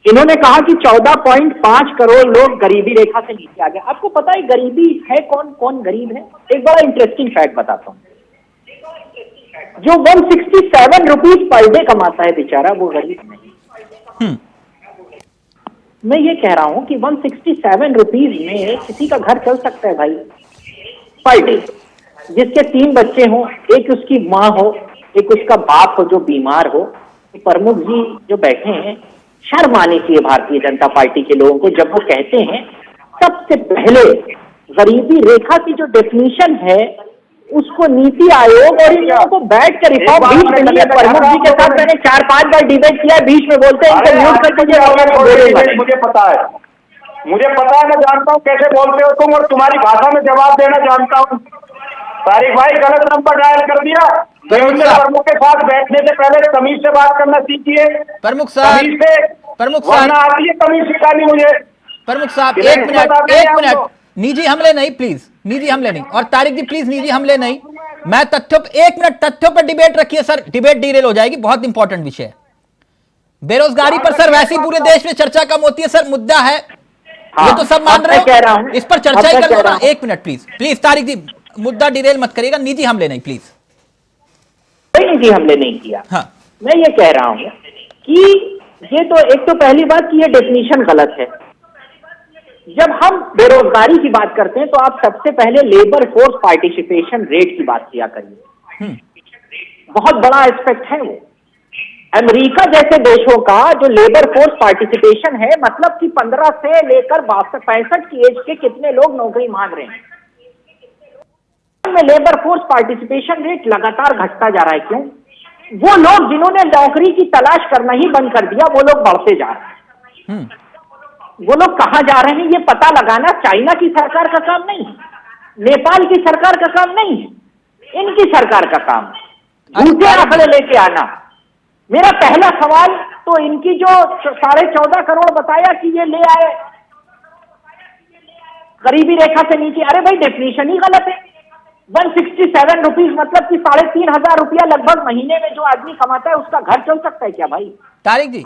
इन्होंने कहा कि 14.5 करोड़ लोग गरीबी रेखा से नीचे आ गए। आपको पता है गरीबी है कौन गरीब है? एक बड़ा इंटरेस्टिंग फैक्ट बताता हूँ। जो 167 रुपीज पर डे कमाता है बेचारा, वो गरीब नहीं। मैं ये कह रहा हूं कि 167 रुपीज में किसी का घर चल सकता है भाई, पर डे। जिसके 3 बच्चे हों, एक उसकी माँ हो, एक उसका बाप हो जो बीमार हो। प्रमुख जी जो बैठे हैं, शर्म आनी चाहिए भारतीय जनता पार्टी के लोगों को जब वो कहते हैं सबसे पहले गरीबी रेखा की जो डेफिनेशन है उसको नीति आयोग और इन लोगों को बैठ कर रिफॉर्म बीच में लिए। प्रमुख जी के साथ मैंने 4-5 बार डिबेट किया, बीच में बोलते हैं इनको म्यूट कर दीजिए। मुझे पता है, मैं जानता हूँ कैसे बोलते हो तुम, और तुम्हारी भाषा में जवाब देना जानता हूँ। तारिक भाई गलत नंबर डायल कर दिया। प्रमुख के साथ बैठने से पहले तमीज से बात करना सीखिए। प्रमुख साहब आती है तमीज सिखानी मुझे। प्रमुख साहब एक मिनट, निजी हमले नहीं प्लीज, निजी हमले नहीं। और तारिक जी प्लीज निजी हमले नहीं। मैं तथ्यों पे, 1 मिनट, तथ्यों पर डिबेट रखिए सर, डिबेट डीरेल हो जाएगी। बहुत इंपॉर्टेंट विषय है बेरोजगारी पर सर, वैसे ही पूरे देश में चर्चा कम होती है सर, मुद्दा है ये तो सब मान रहे हो, इस पर चर्चा ही कर लो ना। 1 मिनट प्लीज तारिक जी, मुद्दा डिरेल मत करिएगा, निजी हमले नहीं प्लीज। कोई निजी हमले नहीं किया। हाँ, मैं ये कह रहा हूं कि ये तो एक तो पहली बात कि ये डेफिनेशन गलत है। जब हम बेरोजगारी की बात करते हैं तो आप सबसे पहले लेबर फोर्स पार्टिसिपेशन रेट की बात किया करिए। बहुत बड़ा एस्पेक्ट है वो। अमेरिका जैसे देशों का जो लेबर फोर्स पार्टिसिपेशन है, मतलब कि 15 से लेकर 65 की एज के कितने लोग नौकरी मांग रहे हैं, में लेबर फोर्स पार्टिसिपेशन रेट लगातार घटता जा रहा है। क्यों? वो लोग जिन्होंने नौकरी की तलाश करना ही बंद कर दिया, वो लोग बढ़ते जा रहे हैं। वो लोग कहां जा रहे हैं ये पता लगाना चाइना की सरकार का काम नहीं, नेपाल की सरकार का काम नहीं, इनकी सरकार का काम। झूठे आंकड़े लेके आना। मेरा पहला सवाल तो इनकी जो 14.5 करोड़ बताया कि ये ले आए गरीबी रेखा से नीचे, अरे भाई डेफिनेशन ही गलत है। 167 रुपीज मतलब कि 3,500 रुपया लगभग महीने में जो आदमी कमाता है उसका घर चल सकता है क्या भाई? तारिक जी,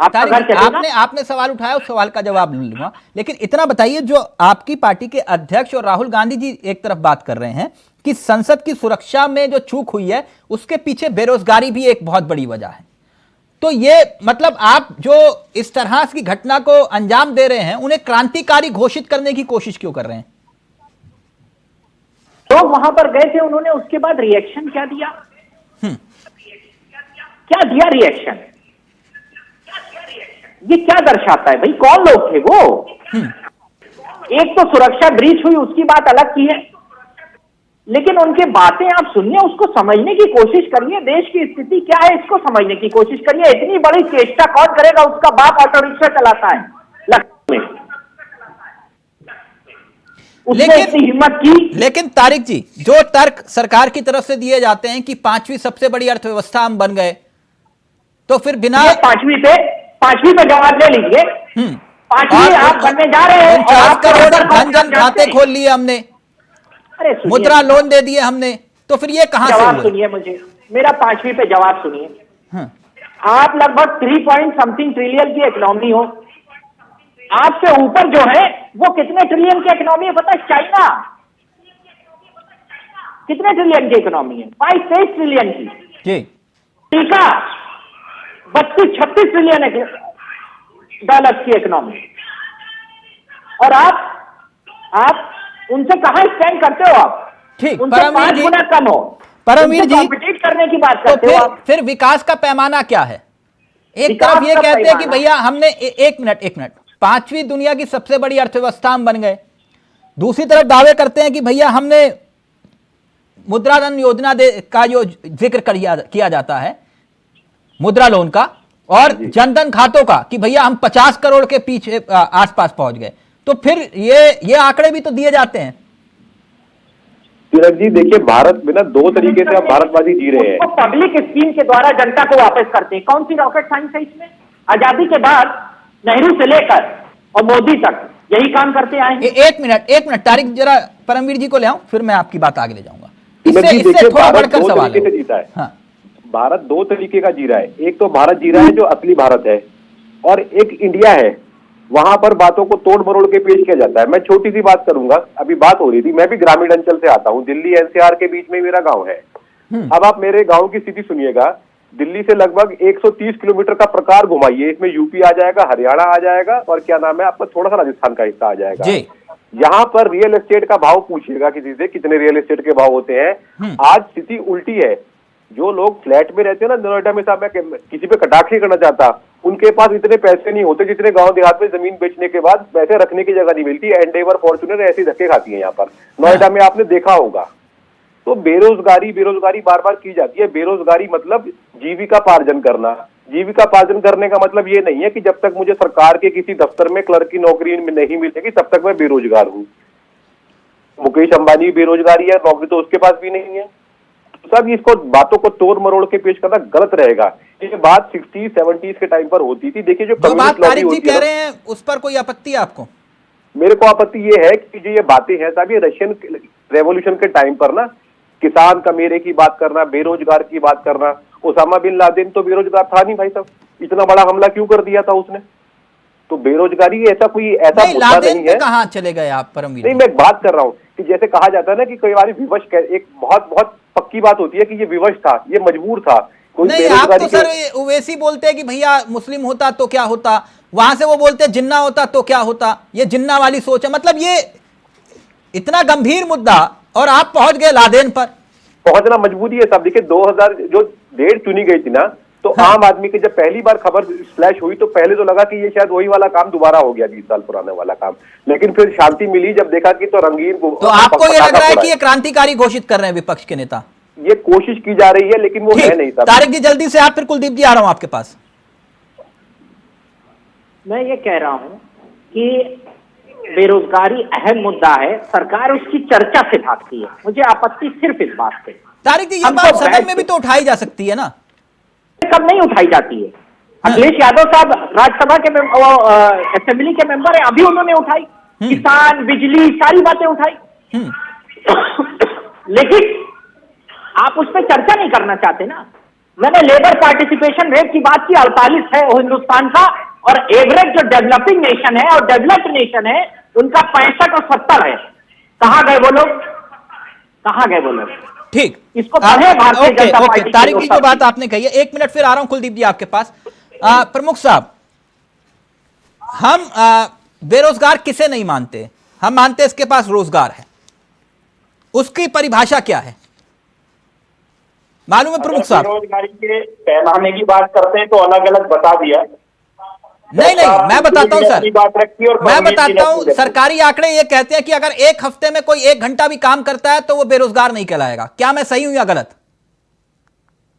आपने सवाल उठाया, उस सवाल का जवाब लूंगा, लेकिन इतना बताइए, जो आपकी पार्टी के अध्यक्ष और राहुल गांधी जी एक तरफ बात कर रहे हैं कि संसद की सुरक्षा में जो चूक हुई है उसके पीछे बेरोजगारी भी एक बहुत बड़ी वजह है, तो ये मतलब आप जो इस तरह की घटना को अंजाम दे रहे हैं उन्हें क्रांतिकारी घोषित करने की कोशिश क्यों कर रहे हैं? लोग वहां पर गए थे, उन्होंने उसके बाद रिएक्शन क्या दिया? क्या दिया रिएक्शन? ये क्या दर्शाता है भाई? कौन लोग थे वो? एक तो सुरक्षा ब्रीच हुई, उसकी बात अलग की है, लेकिन उनके बातें आप सुनिए, उसको समझने की कोशिश करिए। देश की स्थिति क्या है इसको समझने की कोशिश करिए। इतनी बड़ी चेष्टा कौन करेगा? उसका बाप ऑटो रिक्शा चलाता है लखनऊ में, उसने इतनी हिम्मत की। लेकिन तारिक जी, जो तर्क सरकार की तरफ से दिए जाते हैं कि 5वीं सबसे बड़ी अर्थव्यवस्था हम बन गए, तो फिर बिना 5वीं पे जवाब ले लीजिए। 5वीं आप बनने जा रहे हैं। 49 करोड़ जन खाते खोल लिए हमने, अरे मुद्रा लोन दे दिए हमने, तो फिर ये कहां से? जवाब सुनिए मुझे, मेरा 5वीं पे जवाब सुनिए। आप लगभग 3 ट्रिलियन की इकोनॉमी हो, आपसे ऊपर जो है वो कितने ट्रिलियन की इकोनॉमी है पता है? चाइना कितने ट्रिलियन की इकोनॉमी है? 22-23 ट्रिलियन की। अमेरिका 32-36 ट्रिलियन डॉलर की इकोनॉमी, और आप उनसे कहां स्टैंड करते हो? आप ठीक, उनसे 5 गुना कम हो। परमवीर जी, कॉम्पिटिट करने की बात तो करते हो आप। फिर विकास का पैमाना क्या है? एक तरफ ये कहते हैं कि भैया हमने एक मिनट 5वीं दुनिया की सबसे बड़ी अर्थव्यवस्था हम बन गए, दूसरी तरफ दावे करते हैं कि भैया हमने मुद्रा धन योजना का जो जिक्र किया जाता है, मुद्रा लोन का और जनधन खातों का, कि भैया हम 50 करोड़ के पीछे आसपास पहुंच गए, तो फिर ये आंकड़े भी तो दिए जाते हैं। तिलक जी देखिए, भारत में ना 2 तरीके से आप भारतवादी जी रहे हैं। पब्लिक स्कीम के द्वारा जनता को वापस करते हैं। कौन सी रॉकेट साइंस है इसमें? आजादी के बाद नेहरू से लेकर और मोदी तक यही काम करते आए हैं। एक मिनट तारिक, जरा परमवीर जी को ले आऊं, फिर मैं आपकी बात आगे ले जाऊंगा। इससे थोड़ा बढ़कर सवाल है। जीता है। हाँ। भारत 2 तरीके का जी रहा है। एक तो भारत जी रहा है जो असली भारत है, और एक इंडिया है, वहां पर बातों को तोड़ मरोड़ के पेश किया जाता है। मैं छोटी सी बात करूंगा, अभी बात हो रही थी, मैं भी ग्रामीण अंचल से आता हूँ, दिल्ली एनसीआर के बीच में मेरा गाँव है। अब आप मेरे गाँव की स्थिति सुनिएगा। दिल्ली से लगभग 130 किलोमीटर का प्रकार घुमाइए, इसमें यूपी आ जाएगा, हरियाणा आ जाएगा, और क्या नाम है आपका, थोड़ा सा राजस्थान का हिस्सा आ जाएगा। यहाँ पर रियल एस्टेट का भाव पूछिएगा किसी से, कितने रियल एस्टेट के भाव होते हैं। आज स्थिति उल्टी है। जो लोग फ्लैट में रहते हैं ना नोएडा में, साहब मैं किसी पे कटाक्ष नहीं करना चाहता, उनके पास इतने पैसे नहीं होते जितने गांव देहात में जमीन बेचने के बाद पैसे रखने की जगह नहीं मिलती। एंडेवर, फॉर्च्यूनर ऐसे धक्के खाती है यहाँ पर, नोएडा में आपने देखा होगा। तो बेरोजगारी बेरोजगारी बार बार की जाती है। बेरोजगारी मतलब जीविकापार्जन करना। जीविकापार्जन करने का मतलब ये नहीं है कि जब तक मुझे सरकार के किसी दफ्तर में क्लर्क की नौकरी नहीं मिलेगी तब तक मैं बेरोजगार हूँ। मुकेश अंबानी बेरोजगारी है, नौकरी तो उसके पास भी नहीं है। तो सब इसको बातों को तोड़ मरोड़ के पेश करना गलत रहेगा। ये बात 60s 70s के टाइम पर होती थी। देखिए जो बात तारिक जी कह रहे हैं उस पर कोई आपत्ति है आपको? मेरे को आपत्ति ये है कि जो ये बातें हैं साहब, ये रशियन रेवोल्यूशन के टाइम पर ना किसान का मेरे की बात करना, बेरोजगार की बात करना। ओसामा बिन लादेन तो बेरोजगार था नहीं भाई साहब, इतना बड़ा हमला क्यों कर दिया था उसने? तो बेरोजगारी ऐसा मुद्दा नहीं है। कहाँ चले गए आप परमवीर? नहीं, मैं बात कर रहा हूँ कि जैसे कहा जाता है ना कि कई बार विवश, एक बहुत बहुत पक्की बात होती है कि ये विवश था, ये मजबूर था। नहीं, आप तो सर वैसे ही बोलते हैं कि भैया मुस्लिम होता तो क्या होता, वहां से वो बोलते हैं जिन्ना होता तो क्या होता। ये जिन्ना वाली सोच है। मतलब ये इतना गंभीर मुद्दा और आप पहुंच गए लादेन पर। पहुंचना मजबूरी है साहब। देखिए 2000 जो डेट चुनी गई थी ना, तो हाँ। आम आदमी की जब पहली बार खबर फ्लैश हुई तो पहले तो लगा कि ये शायद वही वाला काम दोबारा हो गया, 20 साल पुराने वाला काम। लेकिन फिर शांति मिली जब देखा कि तो रंगीन को। तो आपको ये लग रहा है कि ये क्रांतिकारी घोषित कर रहे हैं विपक्ष के नेता? ये कोशिश की जा रही है लेकिन वो है नहीं। तारिक जी जल्दी से आप, फिर कुलदीप जी आ रहा हूं आपके पास। मैं ये कह रहा हूं कि बेरोजगारी अहम मुद्दा है, सरकार उसकी चर्चा से भागती है। मुझे आपत्ति सिर्फ इस बात पे। तारिक जी ये बात सदन में भी तो उठाई जा सकती है ना? कब नहीं उठाई जाती है? अखिलेश यादव साहब राज्यसभा के असेंबली के मेंबर है, अभी उन्होंने उठाई। किसान, बिजली, सारी बातें उठाई। लेकिन आप उस पर चर्चा नहीं करना चाहते ना। मैंने लेबर पार्टिसिपेशन रेट की बात की, 48 है हिंदुस्तान का, और एवरेज जो डेवलपिंग नेशन है और डेवलप्ड नेशन है उनका 65 और 70 है। कहां गए वो लोग? कहां गए वो लोग? ठीक, इसको पढ़े भारतीय जनता पार्टी। तारिक जी जो बात आपने कही है, 1 मिनट फिर आ रहा हूं कुलदीप जी आपके पास। प्रमुख साहब, हम बेरोजगार किसे नहीं मानते? हम मानते इसके पास रोजगार है। उसकी परिभाषा क्या है मालूम है प्रमुख साहब? बेरोजगारी के पैमाने की बात करते हैं तो अलग अलग बता दिया। नहीं, मैं बताता हूं सर, मैं बताता हूं। सरकारी आंकड़े ये कहते हैं कि अगर एक हफ्ते में कोई 1 घंटा भी काम करता है तो वो बेरोजगार नहीं कहलाएगा। क्या मैं सही हूं या गलत?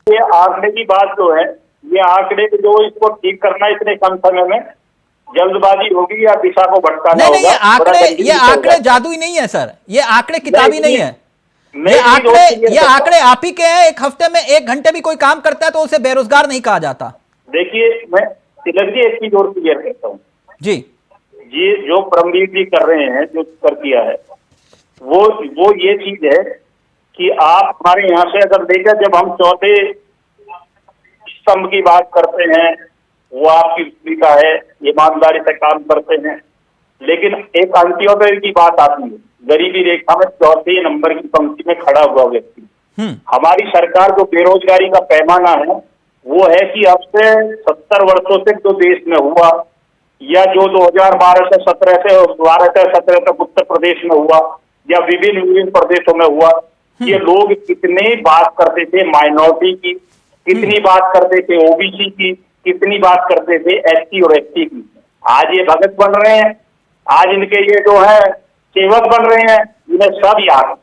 ये आंकड़े की बात जो है, ये आंकड़े जो इसको ठीक करना इतने कम समय में जल्दबाजी होगी या दिशा को भटकाना होगा। नहीं, ये आंकड़े जादुई नहीं है सर, ये आंकड़े किताबी नहीं है। ये आंकड़े आप ही के हैं। एक हफ्ते में 1 घंटे भी कोई काम करता है तो उसे बेरोजगार नहीं कहा जाता। देखिए मैं तिलक जी एक चीज और क्लियर करता हूँ जी। ये जो परमवीर जी कर रहे हैं, जो कर किया है, वो ये चीज है कि आप हमारे यहाँ से अगर देखा, जब हम चौथे स्तंभ की बात करते हैं वो आपकी भूमिका है, ईमानदारी से काम करते हैं। लेकिन एक अंत्योदय की बात आती है, गरीबी रेखा में 4थे नंबर की पंक्ति में खड़ा हुआ व्यक्ति। हमारी सरकार जो बेरोजगारी का पैमाना है वो है कि अब से 70 वर्षों से जो देश में हुआ, या जो 2012 से 17 तक उत्तर प्रदेश में हुआ, या विभिन्न प्रदेशों में हुआ, ये लोग कितने बात करते थे माइनॉरिटी की, कितनी बात करते थे ओबीसी की, कितनी बात करते थे एसटी और एसटी की। आज ये भगत बन रहे हैं, आज इनके ये जो है सेवक बन रहे हैं, इन्हें सब याद।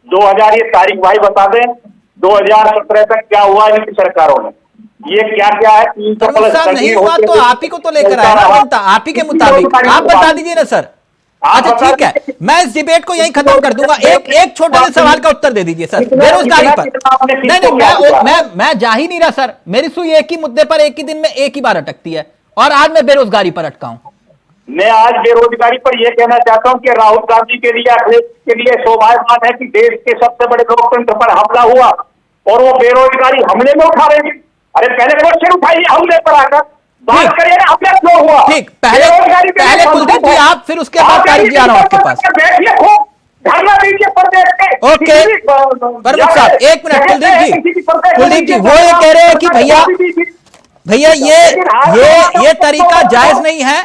2000 ये तारीख भाई बता दें, 2017 तक क्या हुआ इनकी सरकारों में, ये क्या क्या है। 300+ नहीं हुआ तो आप ही को तो लेकर आए ना जनता, आप ही के मुताबिक आप बता दीजिए ना सर। अच्छा ठीक है, मैं इस डिबेट को यहीं खत्म कर दूंगा। एक छोटे से सवाल का उत्तर दे दीजिए सर, बेरोजगारी पर। नहीं, मैं जा ही नहीं रहा सर। मेरी सुई एक ही मुद्दे पर एक ही दिन में एक ही बार अटकती है, और आज मैं बेरोजगारी पर अटका हूं। मैं आज बेरोजगारी पर यह कहना चाहता हूं कि राहुल गांधी के लिए, अखिलेश के लिए सौभाग्यवान है कि देश के सबसे बड़े लोकतंत्र पर हमला हुआ और वो बेरोजगारी हमले में उठा रहे हैं। अरे पहले क्वेश्चन उठाइए हमले पर आकर, बात करिए ना हमले क्यों हुआ। ठीक, पहले कुलदीप जी आप, फिर उसके बाद तारिक जी आ रहा हूं आपके पास। बैठिए खूब, धरना दीजिए प्रदेश के। ओके प्रमुख साहब 1 मिनट। कुलदीप जी वो ये कह रहे हैं कि भैया ये तरीका जायज नहीं है।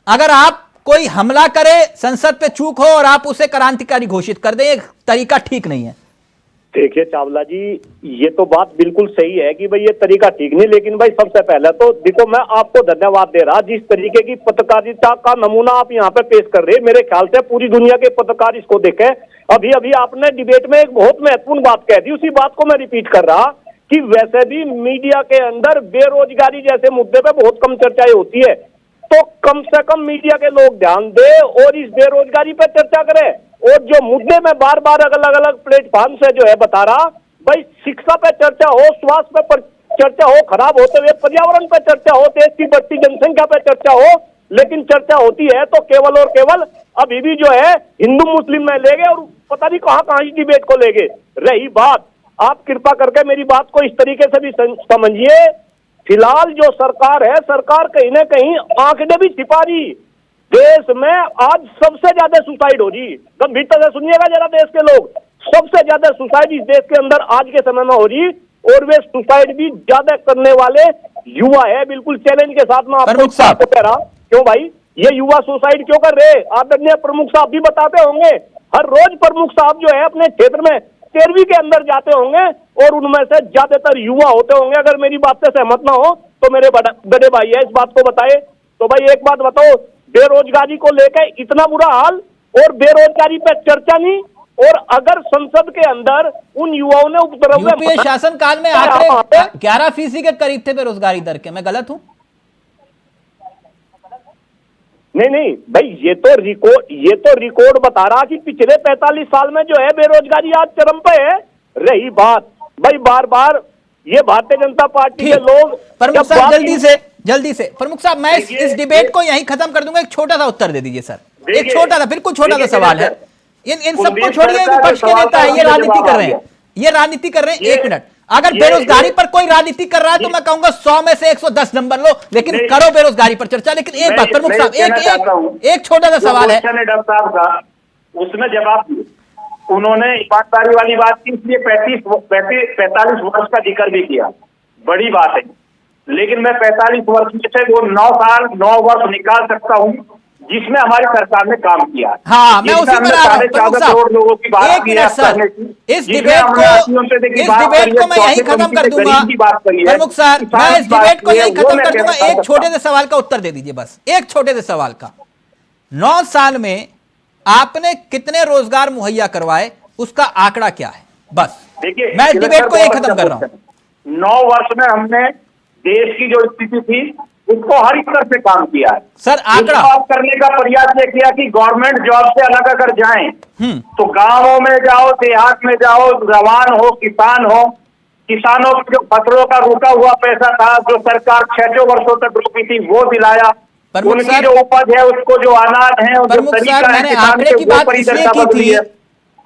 अगर आप कोई हमला करे, संसद पे चूक हो और आप उसे क्रांतिकारी घोषित कर दें, ये तरीका ठीक नहीं है। देखिए चावला जी, ये तो बात बिल्कुल सही है कि भाई ये तरीका ठीक नहीं, लेकिन भाई सबसे पहले तो देखो मैं आपको धन्यवाद दे रहा, जिस तरीके की पत्रकारिता का नमूना आप यहाँ पे पेश कर रहे हैं, मेरे ख्याल से पूरी दुनिया के पत्रकार इसको देखें अभी अभी आपने डिबेट में एक बहुत महत्वपूर्ण बात कह दी, उसी बात को मैं रिपीट कर रहा कि वैसे भी मीडिया के अंदर बेरोजगारी जैसे मुद्दे पे बहुत कम चर्चाएं होती है, तो कम से कम मीडिया के लोग ध्यान दे और इस बेरोजगारी पे चर्चा करें। और जो मुद्दे में बार बार अलग अलग प्लेटफॉर्म से जो है बता रहा, भाई शिक्षा पे चर्चा हो, स्वास्थ्य पे चर्चा हो, खराब होते हुए पर्यावरण पे चर्चा हो, देश की बढ़ती जनसंख्या पे चर्चा हो, लेकिन चर्चा होती है तो केवल और केवल अभी भी जो है हिंदू मुस्लिम में ले गए और पता नहीं कहां इस डिबेट को ले गए। रही बात, आप कृपा करके मेरी बात को इस तरीके से भी समझिए, फिलहाल जो सरकार है, सरकार कहीं ना कहीं आंकड़े भी छिपा रही। देश में आज सबसे ज्यादा सुसाइड हो रही, गंभीरता से सुनिएगा जरा देश के लोग, सबसे ज्यादा सुसाइड इस देश के अंदर आज के समय में हो रही, और वे सुसाइड भी ज्यादा करने वाले युवा है। बिल्कुल चैलेंज के साथ में आपको कह रहा, क्यों भाई ये युवा सुसाइड क्यों कर रहे? आदरणीय प्रमुख साहब भी बताते होंगे, हर रोज प्रमुख साहब जो है अपने क्षेत्र में 13वीं के अंदर जाते होंगे और उनमें से ज्यादातर युवा होते होंगे। अगर मेरी बात से सहमत ना हो तो मेरे बड़े भाई है, इस बात को बताए। तो भाई एक बात बताओ, बेरोजगारी को लेकर इतना बुरा हाल और बेरोजगारी पे चर्चा नहीं, और अगर संसद के अंदर उन युवाओं ने उपद्रव यूपीए शासन काल में आंकड़े 11% के करीब थे बेरोजगारी दर के, मैं गलत हूं? नहीं भाई, ये तो रिकॉर्ड बता रहा कि पिछले 45 साल में जो है बेरोजगारी आज चरम पे है। रही बात भाई, बार बार ये भारतीय जनता पार्टी के लोग, प्रमुख साहब जल्दी से प्रमुख साहब, मैं इस डिबेट को यहीं खत्म कर दूंगा। एक छोटा सा उत्तर दे दीजिए सर, एक छोटा सा, बिल्कुल छोटा सा सवाल है। इन सबको छोड़िए, विपक्ष के नेता है, ये राजनीति कर रहे हैं, 1 मिनट। अगर बेरोजगारी पर कोई राजनीति कर रहा है तो मैं कहूंगा 100 में से 110 नंबर लो, लेकिन करो बेरोजगारी पर चर्चा। लेकिन एक बात प्रमुख साहब, एक छोटा सा सवाल है, डॉक्टर साहब का उसमें जवाब उन्होंने ईमानदारी वाली बात की, इसलिए 45 वर्ष का जिक्र भी किया, बड़ी बात है। लेकिन मैं 45 वर्ष में से वो 9 वर्ष निकाल सकता हूँ जिसमें हमारी सरकार ने काम किया। हाँ, मैं उसी पर आ रहा हूं प्रमुख साहब, लोगों की बात की है सर। इस डिबेट को मैं यही खत्म कर दूंगा प्रमुख साहब, मैं इस डिबेट को यही खत्म कर दूंगा। एक छोटे से सवाल का उत्तर दे दीजिए, बस एक छोटे से सवाल का। 9 साल में आपने कितने रोजगार मुहैया करवाए, उसका आंकड़ा क्या है? बस देखिए, मैं इस डिबेट को यही खत्म कर रहा हूं। 9 वर्ष में हमने देश की जो स्थिति थी उसको हर एक तरह से काम किया है सर। आंकड़ा करने का प्रयास ये किया कि गवर्नमेंट जॉब से अलग अगर जाएं तो गांवों में जाओ, देहात में जाओ, जवान हो, किसान हो, किसानों की जो फसलों का रुका हुआ पैसा था जो सरकार 6 वर्षों तक रुकी थी वो दिलाया, उनकी जो उपज है उसको जो अनाज है, मैंने आंकड़े की बात इसलिए की थी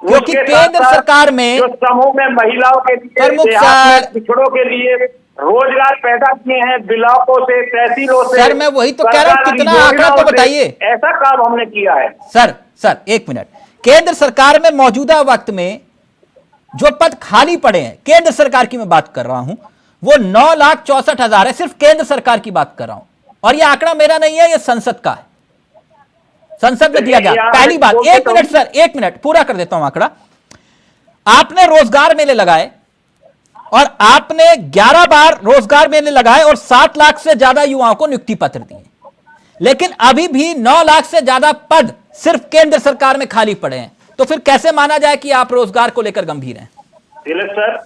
क्योंकि केंद्र सरकार में जो समूह में महिलाओं के लिए, पिछड़ों के लिए रोजगार पैदा किए हैं, ब्लॉकों से, तहसीलों से। सर मैं वही तो कह रहा हूं, कितना आंकड़ा तो बताइए। ऐसा काम हमने किया है सर 1 मिनट। केंद्र सरकार में मौजूदा वक्त में जो पद खाली पड़े हैं, केंद्र सरकार की मैं बात कर रहा हूं, वो 9,64,000 है, सिर्फ केंद्र सरकार की बात कर रहा हूं। और ये आंकड़ा मेरा नहीं है, ये संसद का है, संसद में दिया गया। पहली बात, 1 मिनट सर, 1 मिनट पूरा कर देता हूं आंकड़ा। आपने रोजगार मेले लगाए और आपने 11 बार रोजगार मेले लगाए और 7 लाख से ज्यादा युवाओं को नियुक्ति पत्र दिए, लेकिन अभी भी 9 लाख से ज्यादा पद सिर्फ केंद्र सरकार में खाली पड़े हैं। तो फिर कैसे माना जाए कि आप रोजगार को लेकर गंभीर हैं? तिलक सर,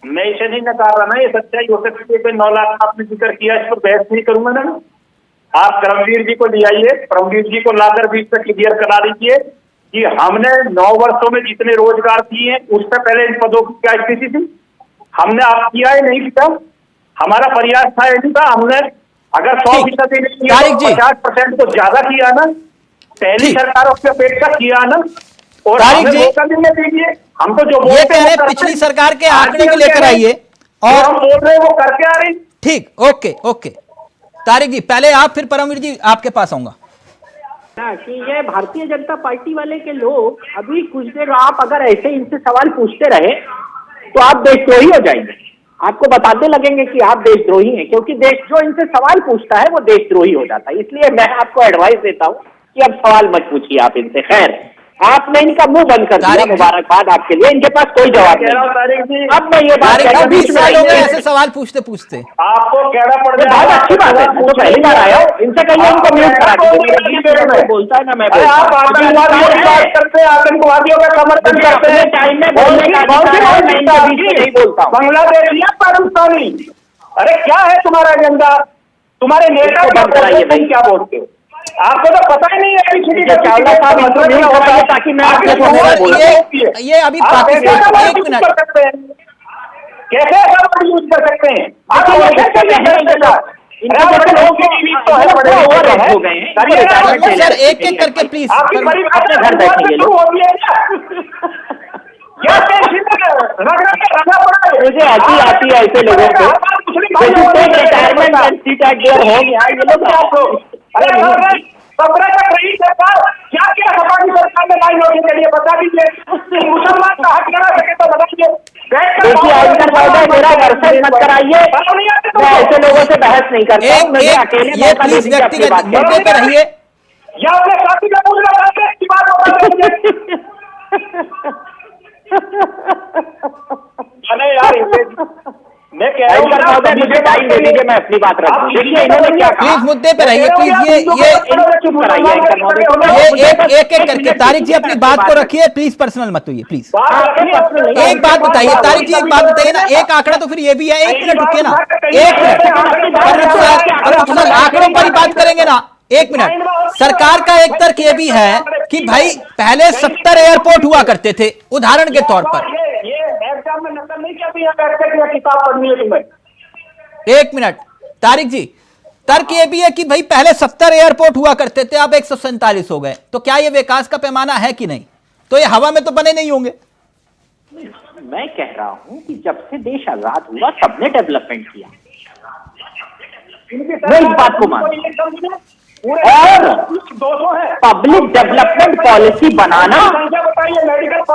मैं इसे नहीं नकार रहा ना, ये सच्चाई हो सकती है। 9 लाख आपने जिक्र किया, इस पर बहस नहीं करूंगा ना। आप करमवीर जी को ले आइए, परमवीर जी को लाकर भी इससे क्लियर करा दीजिए कि हमने 9 वर्षों में जितने रोजगार दिए हैं उससे पहले इन पदों की क्या स्थिति थी। हमने आप किया है नहीं किया, हमारा प्रयास था नहीं था। हमने अगर 100% नहीं किया तो 50% तो ज्यादा किया ना, पहली सरकार उसकी अपेक्षा किया ना। और मौका भी नहीं दीजिए, हम तो जो ये कह रहे पिछली सरकार के आंकड़े को लेकर आइए और हम बोल रहे हैं वो करके आ रही। ठीक, ओके तारिक जी, पहले आप, फिर परमवीर जी आपके पास आऊंगा। कि ये भारतीय जनता पार्टी वाले के लोग अभी कुछ देर आप अगर ऐसे इनसे सवाल पूछते रहे तो आप देशद्रोही हो जाएंगे। आपको बताते लगेंगे कि आप देशद्रोही हैं, क्योंकि देश जो इनसे सवाल पूछता है वो देशद्रोही हो जाता है। इसलिए मैं आपको एडवाइस देता हूं कि अब सवाल मत पूछिए आप इनसे। खैर, आपने इनका मुंह बंद कर दिया। मुबारकबाद आपके लिए, इनके पास कोई जवाब नहीं। अब मैं ये बात कह रहा हूं, 20 साल हो गए ऐसे सवाल पूछते पूछते। आपको कहना पड़ ये बहुत अच्छी बात है, मैं तो पहली बार आया हूँ। इनसे कहिए इनको म्यूट करा दीजिए। बोलता है ना मैं आप आतंकवादियों की बात करते हैं, आतंकवादियों का समर्थन करते हैं। टाइम में बोलने का नहीं बोलता हूँ। बांग्लादेश या पाकिस्तानी, अरे क्या है तुम्हारा एजेंडा? तुम्हारे नेता क्या बोलते हैं, तुम क्या बोलते हो? आपको तो पता ही नहीं है। चावला साहब इनको नहीं होगा ताकि मैं ये अभी पाकिस्तान, एक मिनट, कैसे ऐसा यूज कर सकते हैं? आप सर एक एक करके प्लीज अपने घर बैठेंगे लोग। मुझे हंसी आती है ऐसे लोगों को। Retirement seat eight their home, ये लोग सरकार क्या क्या सपा की सरकार ने माइनॉरिटी के लिए बता दीजिए। मुसलमान का हक करा सके तो बताइए। देखिए आजकल महोदय मेरा दर्शन मत कराइए, मैं ऐसे लोगों से बहस नहीं करता हूँ। मुझे अकेले ये प्लीज व्यक्तिगत मुद्दे पे रहिए। या अपने साथी का पूछ रहा है, बात अरे यार मैं कह रहा हूँ मुझे टाइम दे दीजिए, मैं अपनी बात रखूं। देखिए इन्होंने क्या कहा, प्लीज मुद्दे पे रहिए प्लीज। ये चुप कराइए। एक एक करके तारिक जी अपनी बात को रखिए, प्लीज पर्सनल मत होइए प्लीज। एक बात बताइए तारिक जी, एक बात बताइए ना, एक आंकड़ा तो फिर ये भी है। एक मिनट रुकिए ना, एक मिनट, आंकड़ों पर ही बात करेंगे ना। एक मिनट, सरकार का एक तर्क ये भी है कि भाई पहले 70 एयरपोर्ट हुआ करते थे, उदाहरण के तौर पर। एग्जाम में नकल नहीं किया, किताब पढ़नी है तुम्हें। एक मिनट तारिक जी, तर्क ये भी है कि भाई पहले 70 एयरपोर्ट हुआ करते थे, अब 147 हो गए। तो क्या ये विकास का पैमाना है कि नहीं? तो ये हवा में तो बने नहीं होंगे। मैं कह रहा हूं कि जब से देश आजाद हुआ सबने डेवलपमेंट किया, मैं इस बात को मानता हूं। और पब्लिक डेवलपमेंट पॉलिसी बनाना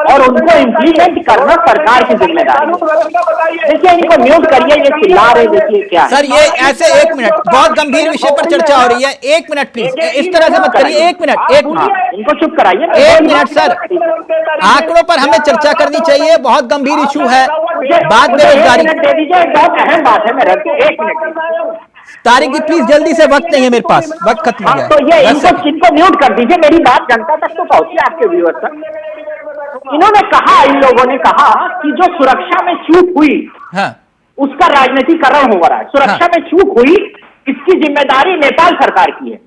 और उनको इम्प्लीमेंट करना सरकार की जिम्मेदारी है। देखिए इनको म्यूट करिए, ये चिल्ला रहे, देखिए क्या है। सर ये ऐसे, एक मिनट, बहुत गंभीर विषय पर चर्चा हो रही है। एक मिनट प्लीज, इस तरह से मत करिए। एक मिनट, एक मिनट, इनको चुप कराइए। एक मिनट सर, आंकड़ों पर हमें चर्चा करनी चाहिए, बहुत गंभीर इशू है। बात बेरोजगारी दे दीजिए, बहुत अहम बात है। मेरा 1 मिनट तारिक जी प्लीज, जल्दी से, वक्त नहीं है मेरे पास, वक्त खत्म हो गया। तो ये इनको म्यूट कर दीजिए, मेरी बात जनता तक तो पहुंची, आपके व्यूअर्स तक। इन्होंने कहा, इन लोगों ने कहा कि जो सुरक्षा में चूक हुई, हाँ, उसका राजनीतिकरण हो रहा है। सुरक्षा में चूक हुई, इसकी जिम्मेदारी नेपाल सरकार की है।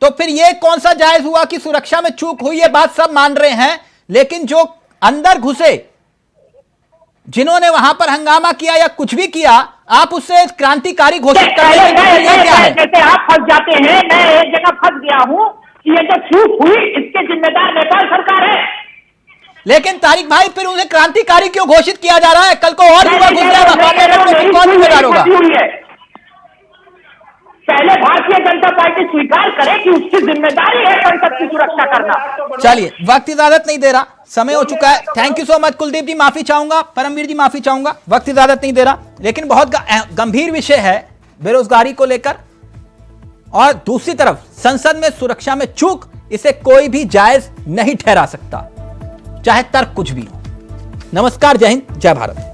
तो फिर ये कौन सा जायज हुआ कि सुरक्षा में चूक हुई? ये बात सब मान रहे हैं, लेकिन जो अंदर घुसे, जिन्होंने वहां पर हंगामा किया या कुछ भी किया, आप उससे क्रांतिकारी घोषित कर रहे हैं। क्या है? जैसे आप फंस जाते हैं, मैं एक जगह फंस गया हूं कि ये जो चूक हुई इसके जिम्मेदार नेपाल सरकार है। लेकिन तारिक भाई फिर उन्हें क्रांतिकारी क्यों घोषित किया जा रहा है? कल को और युवा घुस जाएगा, कौन जिम्मेदार होगा? पहले भारतीय जनता पार्टी स्वीकार करे कि उसकी जिम्मेदारी है संसद की सुरक्षा करना। चलिए, वक्त इजाजत नहीं दे रहा, समय हो चुका है। Thank you so much Kuldeep ji, माफी चाहूंगा, परमवीर जी माफी चाहूंगा, वक्त इजाजत नहीं दे रहा। लेकिन बहुत गंभीर विषय है बेरोजगारी को लेकर, और दूसरी तरफ संसद में सुरक्षा में चूक, इसे कोई भी जायज नहीं ठहरा सकता, चाहे तर्क कुछ भी हो। नमस्कार, जय हिंद, जय भारत।